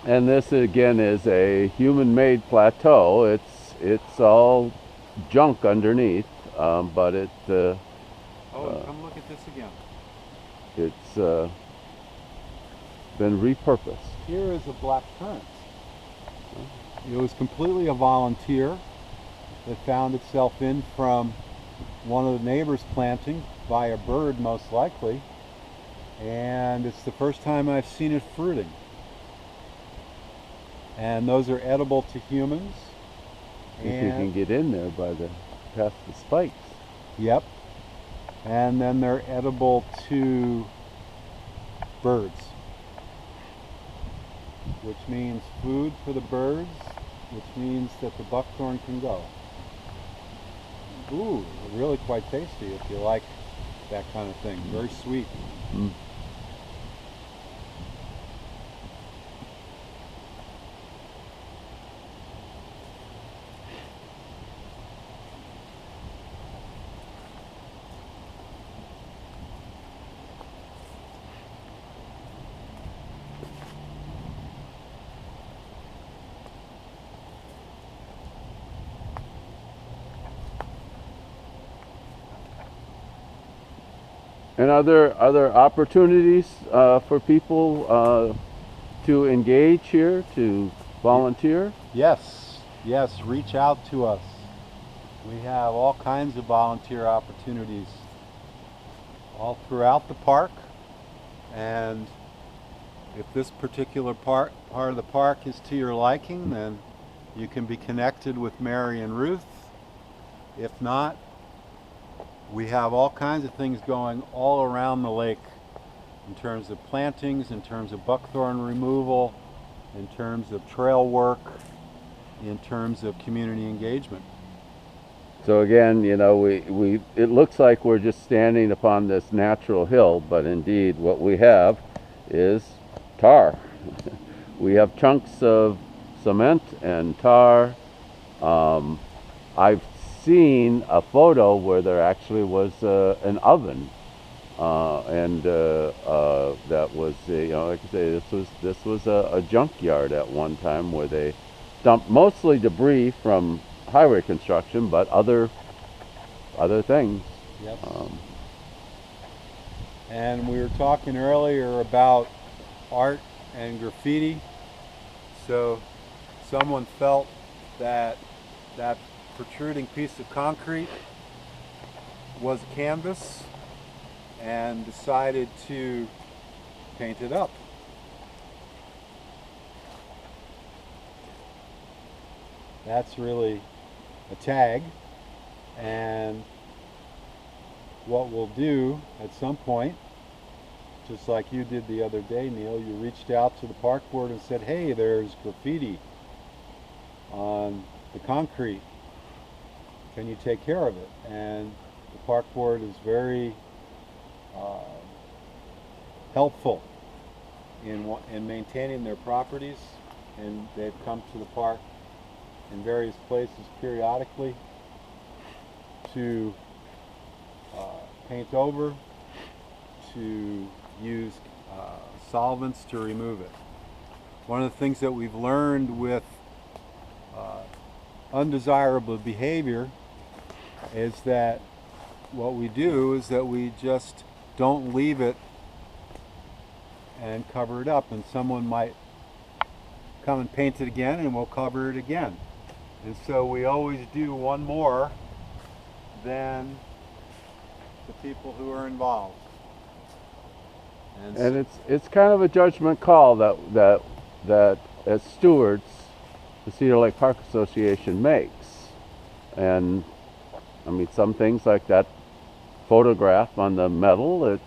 And this again is a human-made plateau. It's all junk underneath, but Come look at this again. it's been repurposed. Here is a black currant. It was completely a volunteer that found itself in from one of the neighbors' planting by a bird, most likely, and it's the first time I've seen it fruiting. And those are edible to humans. If you can get in there past the spikes. Yep. And then they're edible to birds, which means food for the birds, which means that the buckthorn can go. Ooh, really quite tasty if you like that kind of thing. Very sweet. Mm. And are there opportunities for people to engage here, to volunteer? Yes, yes, reach out to us. We have all kinds of volunteer opportunities all throughout the park, and if this particular part of the park is to your liking, then you can be connected with Mary and Ruth. If not, we have all kinds of things going all around the lake in terms of plantings, in terms of buckthorn removal, in terms of trail work, in terms of community engagement. So again, you know, it looks like we're just standing upon this natural hill, but indeed what we have is tar. We have chunks of cement and tar. I've seen a photo where there actually was an oven, and that was, you know, like I say, this was a junkyard at one time where they dumped mostly debris from highway construction, but other things. Yep. And we were talking earlier about art and graffiti. So someone felt that that protruding piece of concrete was a canvas and decided to paint it up. That's really a tag, and what we'll do at some point, just like you did the other day, Neil, you reached out to the park board and said, hey, there's graffiti on the concrete. Can you take care of it? And the park board is very helpful in maintaining their properties, and they've come to the park in various places periodically to paint over, to use solvents to remove it. One of the things that we've learned with undesirable behavior is that what we do is that we just don't leave it and cover it up, and someone might come and paint it again and we'll cover it again. And so we always do one more than the people who are involved. And it's kind of a judgment call that as stewards, the Cedar Lake Park Association makes. And I mean, some things like that photograph on the metal,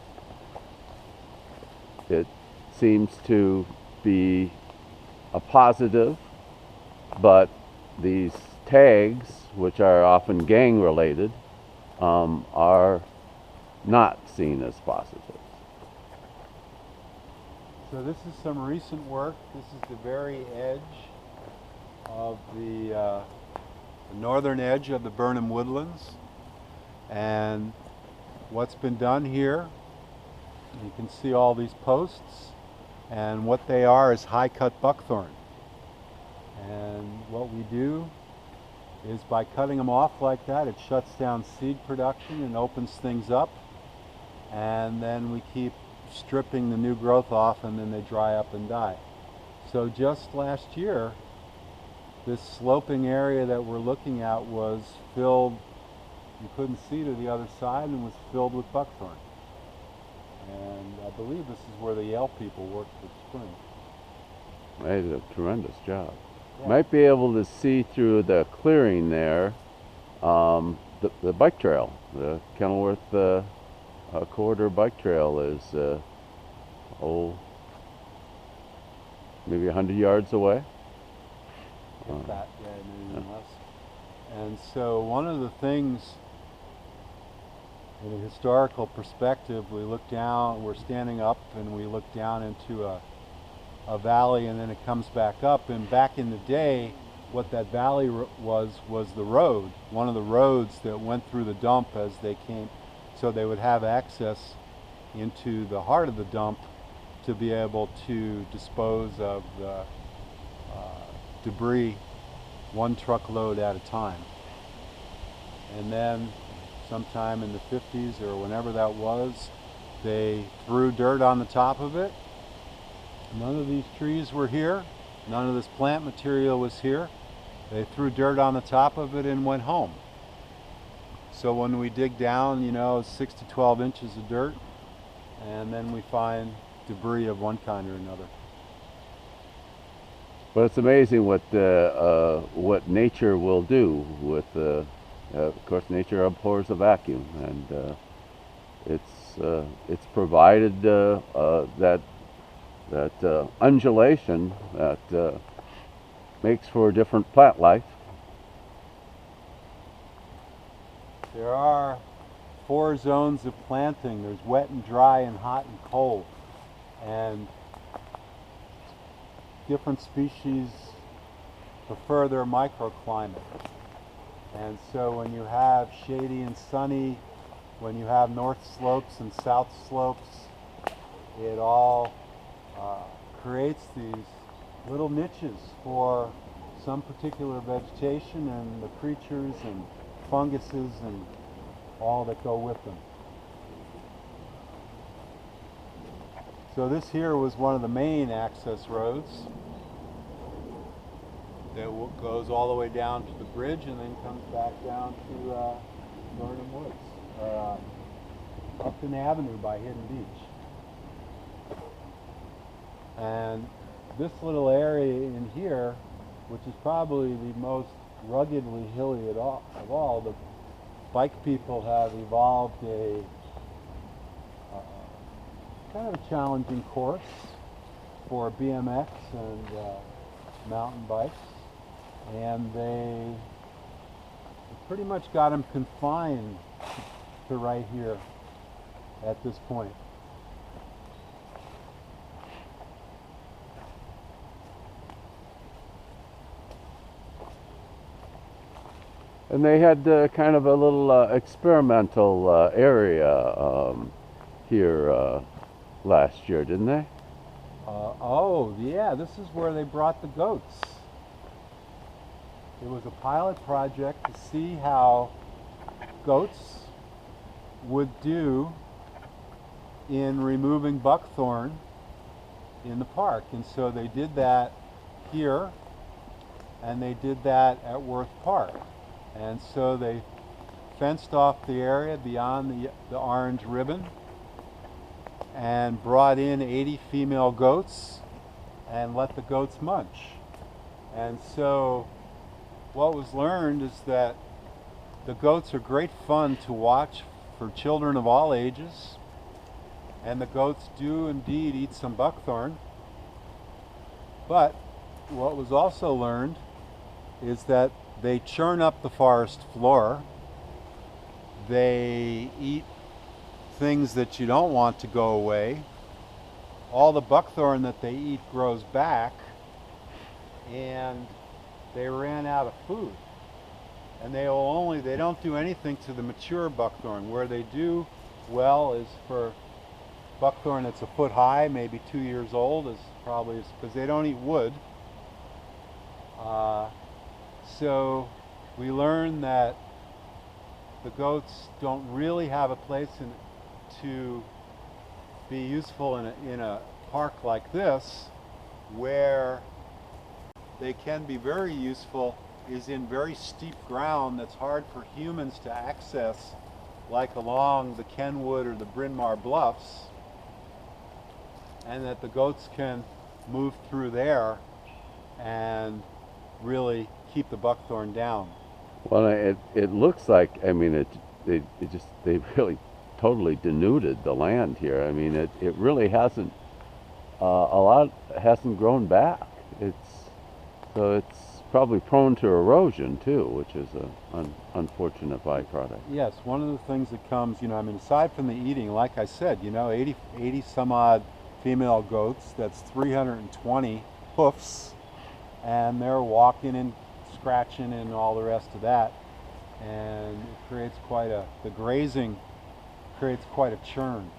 it seems to be a positive, but these tags, which are often gang related, are not seen as positive. So this is some recent work. This is the very edge of the northern edge of the Burnham Woodlands, and what's been done here, you can see all these posts, and what they are is high cut buckthorn. And what we do is by cutting them off like that, it shuts down seed production and opens things up, and then we keep stripping the new growth off, and then they dry up and die. So just last year, this sloping area that we're looking at was filled, you couldn't see to the other side, and was filled with buckthorn. And I believe this is where the Yale people worked this spring. They did a tremendous job. Yeah. Might be able to see through the clearing there, the bike trail, the Kenilworth corridor bike trail is maybe 100 yards away. If that, yeah, maybe even less. And so one of the things, in a historical perspective, we look down, we're standing up and we look down into a valley, and then it comes back up. And back in the day, what that valley was the road, one of the roads that went through the dump as they came, so they would have access into the heart of the dump to be able to dispose of the debris one truckload at a time. And then sometime in the 50s or whenever that was, they threw dirt on the top of it. None of these trees were here. None of this plant material was here. They threw dirt on the top of it and went home. So when we dig down, 6 to 12 inches of dirt, and then we find debris of one kind or another. But it's amazing what nature will do with. Of course, nature abhors a vacuum, and it's provided that undulation that makes for a different plant life. There are 4 zones of planting. There's wet and dry and hot and cold. And different species prefer their microclimate. And so when you have shady and sunny, when you have north slopes and south slopes, it all creates these little niches for some particular vegetation and the creatures and funguses and all that go with them. So this here was one of the main access roads that goes all the way down to the bridge and then comes back down to Burnham Woods, Upton Avenue by Hidden Beach. And this little area in here, which is probably the most ruggedly hilly of all, the bike people have evolved a kind of a challenging course for BMX and mountain bikes, and they pretty much got them confined to right here at this point. And they had kind of a little experimental area here last year, didn't they? Oh, yeah, this is where they brought the goats. It was a pilot project to see how goats would do in removing buckthorn in the park. And so they did that here, and they did that at Worth Park. And so they fenced off the area beyond the orange ribbon and brought in 80 female goats and let the goats munch. And so what was learned is that the goats are great fun to watch for children of all ages, and the goats do indeed eat some buckthorn. But what was also learned is that they churn up the forest floor. They eat things that you don't want to go away. All the buckthorn that they eat grows back, and they ran out of food. And they don't do anything to the mature buckthorn. Where they do well is for buckthorn that's a foot high, maybe 2 years old, is probably because they don't eat wood. So we learned that the goats don't really have a place to be useful in a park like this. Where they can be very useful is in very steep ground that's hard for humans to access, like along the Kenwood or the Bryn Mawr Bluffs, and that the goats can move through there and really keep the buckthorn down. Well, it looks like, I mean, they really totally denuded the land here. I mean, it really hasn't a lot hasn't grown back. It's probably prone to erosion too, which is an unfortunate byproduct. Yes, one of the things that comes, I mean, aside from the eating, like I said, 80 some odd female goats, that's 320 hoofs, and they're walking and scratching and all the rest of that, and it creates the grazing creates quite a churn.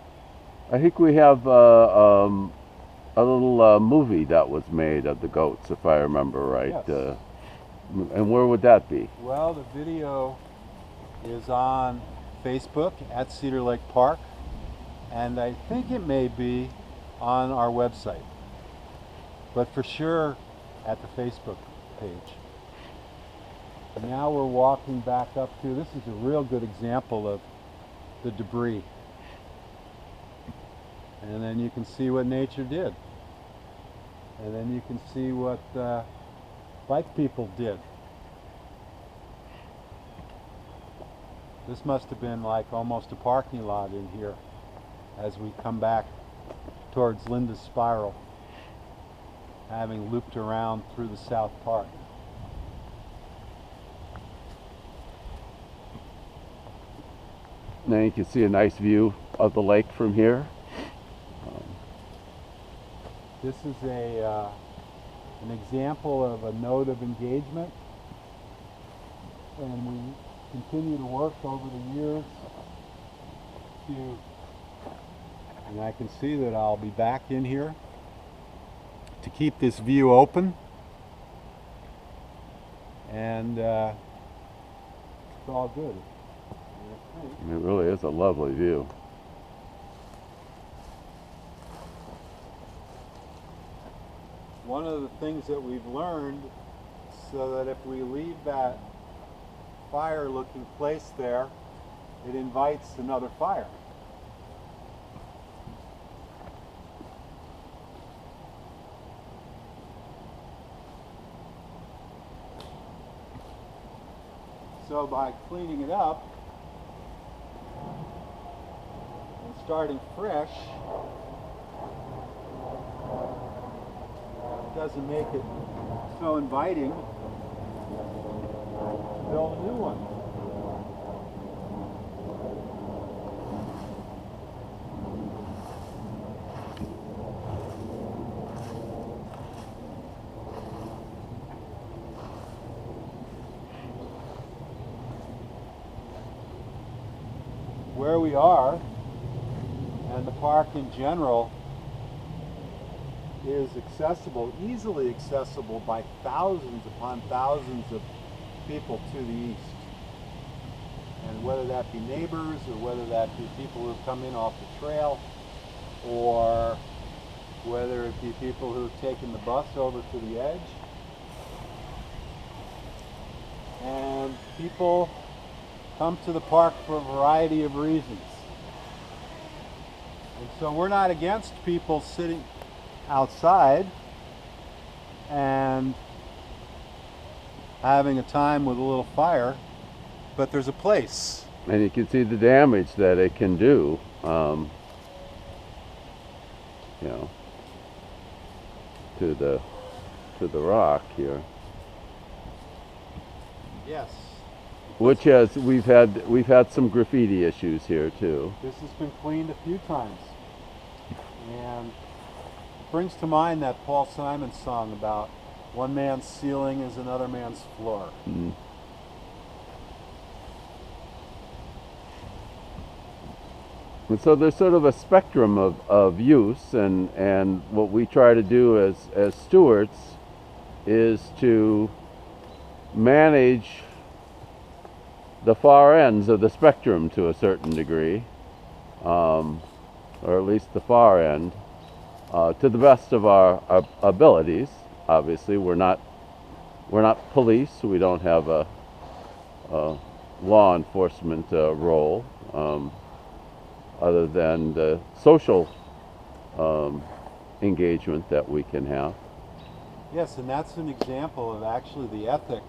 I think we have a little movie that was made of the goats, if I remember right. Yes. And where would that be? Well, the video is on Facebook at Cedar Lake Park, and I think it may be on our website, but for sure at the Facebook page. Now we're walking back up to, this is a real good example of the debris. And then you can see what nature did. And then you can see what bike people did. This must have been like almost a parking lot in here as we come back towards Linda's Spiral, having looped around through the South Park. Now you can see a nice view of the lake from here. This is an example of a node of engagement, and we continue to work over the years and I can see that I'll be back in here to keep this view open, and it's all good. It really is a lovely view. One of the things that we've learned, so that if we leave that fire looking place there, it invites another fire. So by cleaning it up and starting fresh, doesn't make it so inviting to build a new one. Where we are, and the park in general, is accessible, easily accessible by thousands upon thousands of people to the east. And whether that be neighbors, or whether that be people who come in off the trail, or whether it be people who've taken the bus over to the edge. And people come to the park for a variety of reasons. And so we're not against people sitting outside and having a time with a little fire, but there's a place. And you can see the damage that it can do, to the rock here. Yes. Which we've had some graffiti issues here too. This has been cleaned a few times, and brings to mind that Paul Simon song about one man's ceiling is another man's floor. Mm. And so there's sort of a spectrum of use, and what we try to do as stewards is to manage the far ends of the spectrum to a certain degree, or at least the far end, to the best of our abilities. Obviously, we're not police. We don't have a law enforcement role, other than the social engagement that we can have. Yes, and that's an example of actually the ethic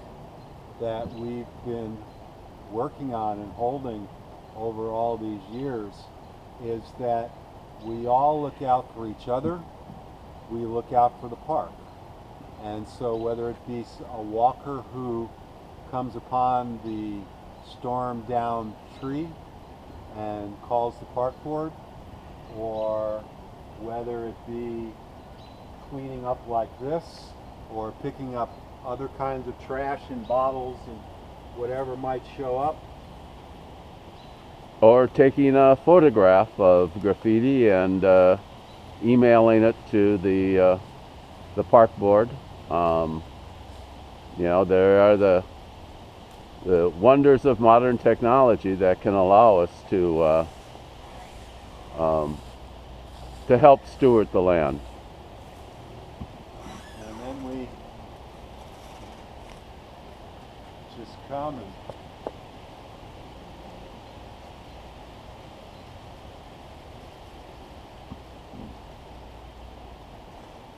that we've been working on and holding over all these years, is that we all look out for each other, we look out for the park. And so whether it be a walker who comes upon the storm down tree and calls the park board, or whether it be cleaning up like this, or picking up other kinds of trash and bottles and whatever might show up. Or taking a photograph of graffiti and emailing it to the park board. You know, there are the wonders of modern technology that can allow us to help steward the land. And then we just come and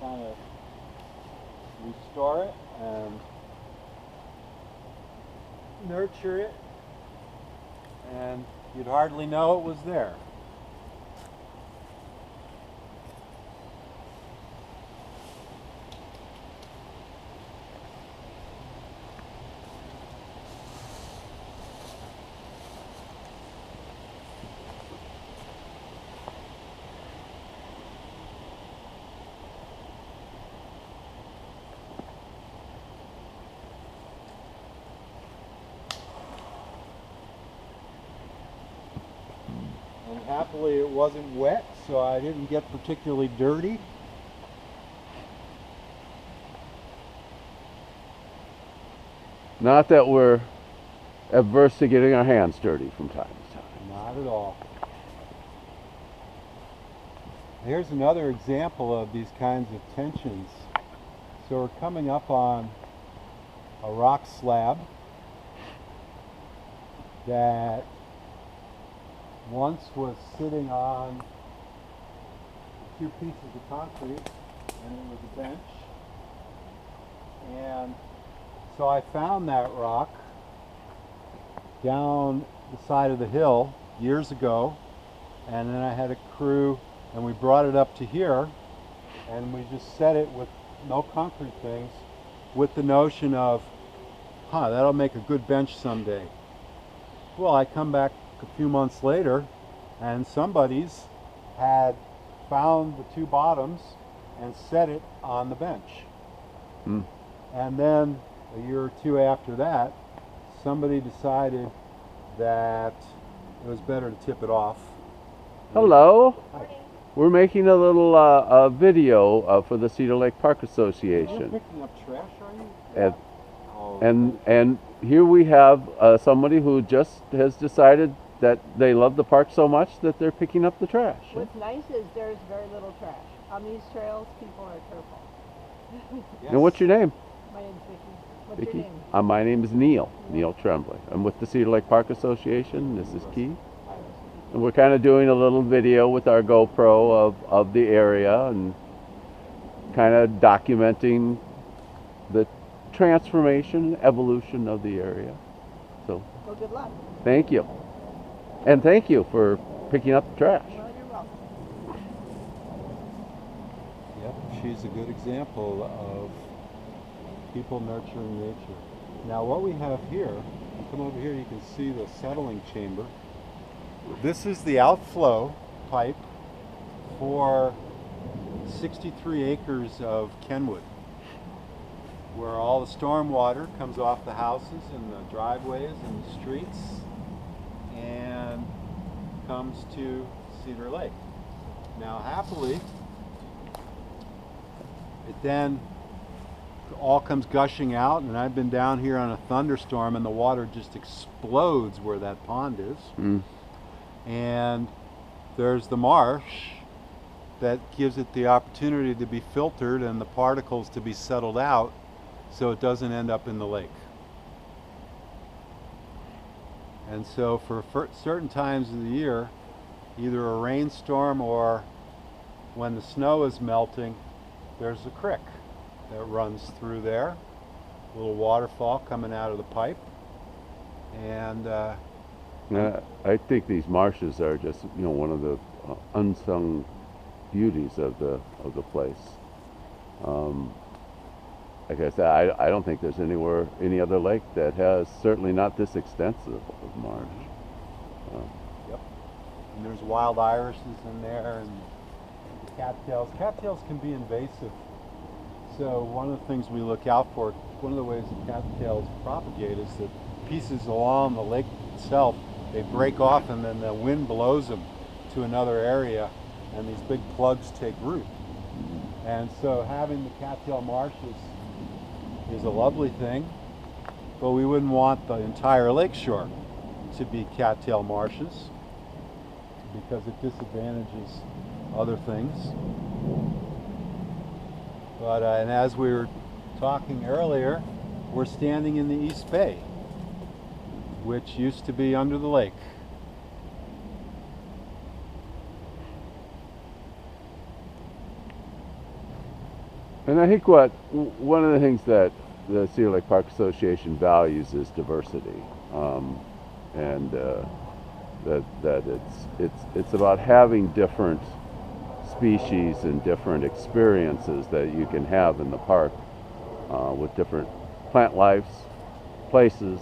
kind of restore it and nurture it, and you'd hardly know it was there. And happily it wasn't wet, so I didn't get particularly dirty. Not that we're averse to getting our hands dirty from time to time. Not at all. Here's another example of these kinds of tensions. So we're coming up on a rock slab that once was sitting on a few pieces of concrete, and it was a bench. And so I found that rock down the side of the hill years ago, and then I had a crew and we brought it up to here, and we just set it with no concrete things, with the notion of, that'll make a good bench someday. Well, I come back a few months later and somebody's had found the two bottoms and set it on the bench. And then a year or two after that, somebody decided that it was better to tip it off. Hello. Hi. We're making a little video for the Cedar Lake Park You're Association. picking up trash, are you? And, Oh, and here we have somebody who just has decided that they love the park so much that they're picking up the trash. What's nice is there's very little trash. On these trails, people are careful. yes. And what's your name? My name's Vicky. What's Vicky. your name? My name is Neil Tremblay. I'm with the Cedar Lake Park Association. This is Keith. And we're kind of doing a little video with our GoPro of the area and kind of documenting the transformation, evolution of the area. So, Well, good luck. thank you. And thank you for picking up the trash. Well, you're welcome. Yep, she's a good example of people nurturing nature. Now what we have here, you come over here, you can see the settling chamber. This is the outflow pipe for 63 acres of Kenwood, where all the storm water comes off the houses and the driveways and the streets and comes to Cedar Lake. Now happily, it then all comes gushing out, and I've been down here on a thunderstorm and the water just explodes where that pond is. And there's the marsh that gives it the opportunity to be filtered and the particles to be settled out so it doesn't end up in the lake. And so for certain times of the year, either a rainstorm or when the snow is melting, there's a creek that runs through there, a little waterfall coming out of the pipe. And I think these marshes are just, one of the unsung beauties of the place. Um, like I said, I don't think there's any other lake that has certainly not this extensive of marsh. Yep. And there's wild irises in there, and the cattails. Cattails can be invasive. So one of the things we look out for, one of the ways that cattails propagate is that pieces along the lake itself, they break off and then the wind blows them to another area and these big plugs take root. And so having the cattail marshes is a lovely thing, but we wouldn't want the entire lakeshore to be cattail marshes because it disadvantages other things. But and as we were talking earlier, we're standing in the East Bay, which used to be under the lake. And I think one of the things that the Cedar Lake Park Association values is diversity, and that it's about having different species and different experiences that you can have in the park with different plant lives, places.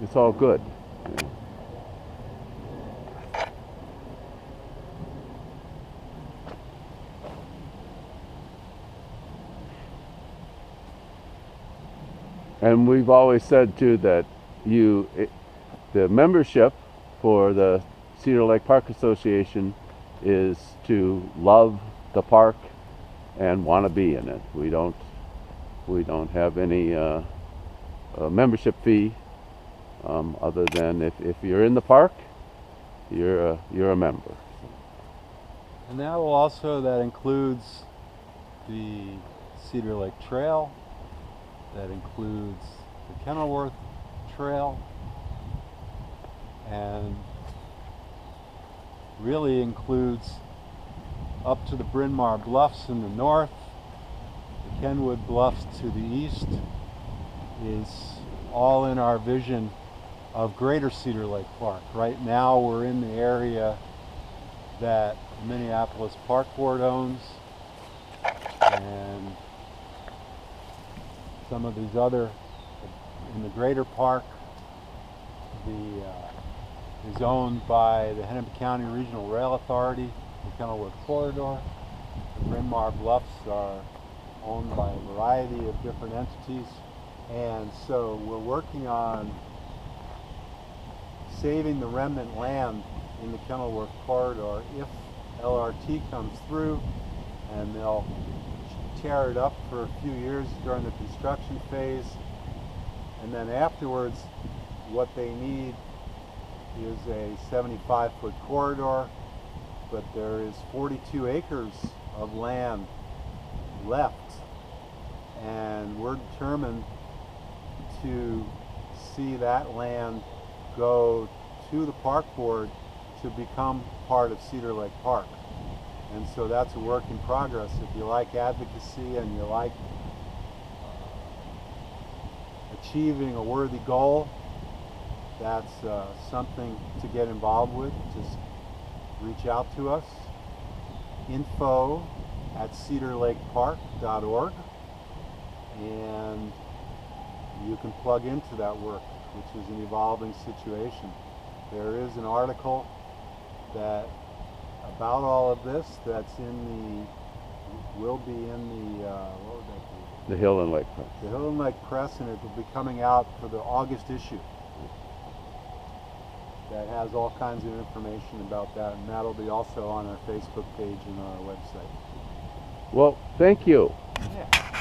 It's all good. You know. And we've always said too that the membership for the Cedar Lake Park Association is to love the park and want to be in it. We don't have any membership fee other than if you're in the park, you're a member. And that includes the Cedar Lake Trail. That includes the Kenilworth Trail, and really includes up to the Bryn Mawr Bluffs in the north, the Kenwood Bluffs to the east, is all in our vision of Greater Cedar Lake Park. Right now we're in the area that the Minneapolis Park Board owns, and some of these other, in the greater park, is owned by the Hennepin County Regional Rail Authority, the Kenilworth Corridor. The Bryn Mawr Bluffs are owned by a variety of different entities, and so we're working on saving the remnant land in the Kenilworth Corridor if LRT comes through, and they'll tear it up for a few years during the construction phase, and then afterwards what they need is a 75-foot corridor, but there is 42 acres of land left, and we're determined to see that land go to the park board to become part of Cedar Lake Park. And so that's a work in progress. If you like advocacy and you like achieving a worthy goal, that's something to get involved with. Just reach out to us. info@cedarlakepark.org, and you can plug into that work, which is an evolving situation. There is an article about all of this that's will be in the what would that be? The Hill and Lake Press. The Hill and Lake Press, and it will be coming out for the August issue. That has all kinds of information about that, and that'll be also on our Facebook page and our website. Well, thank you.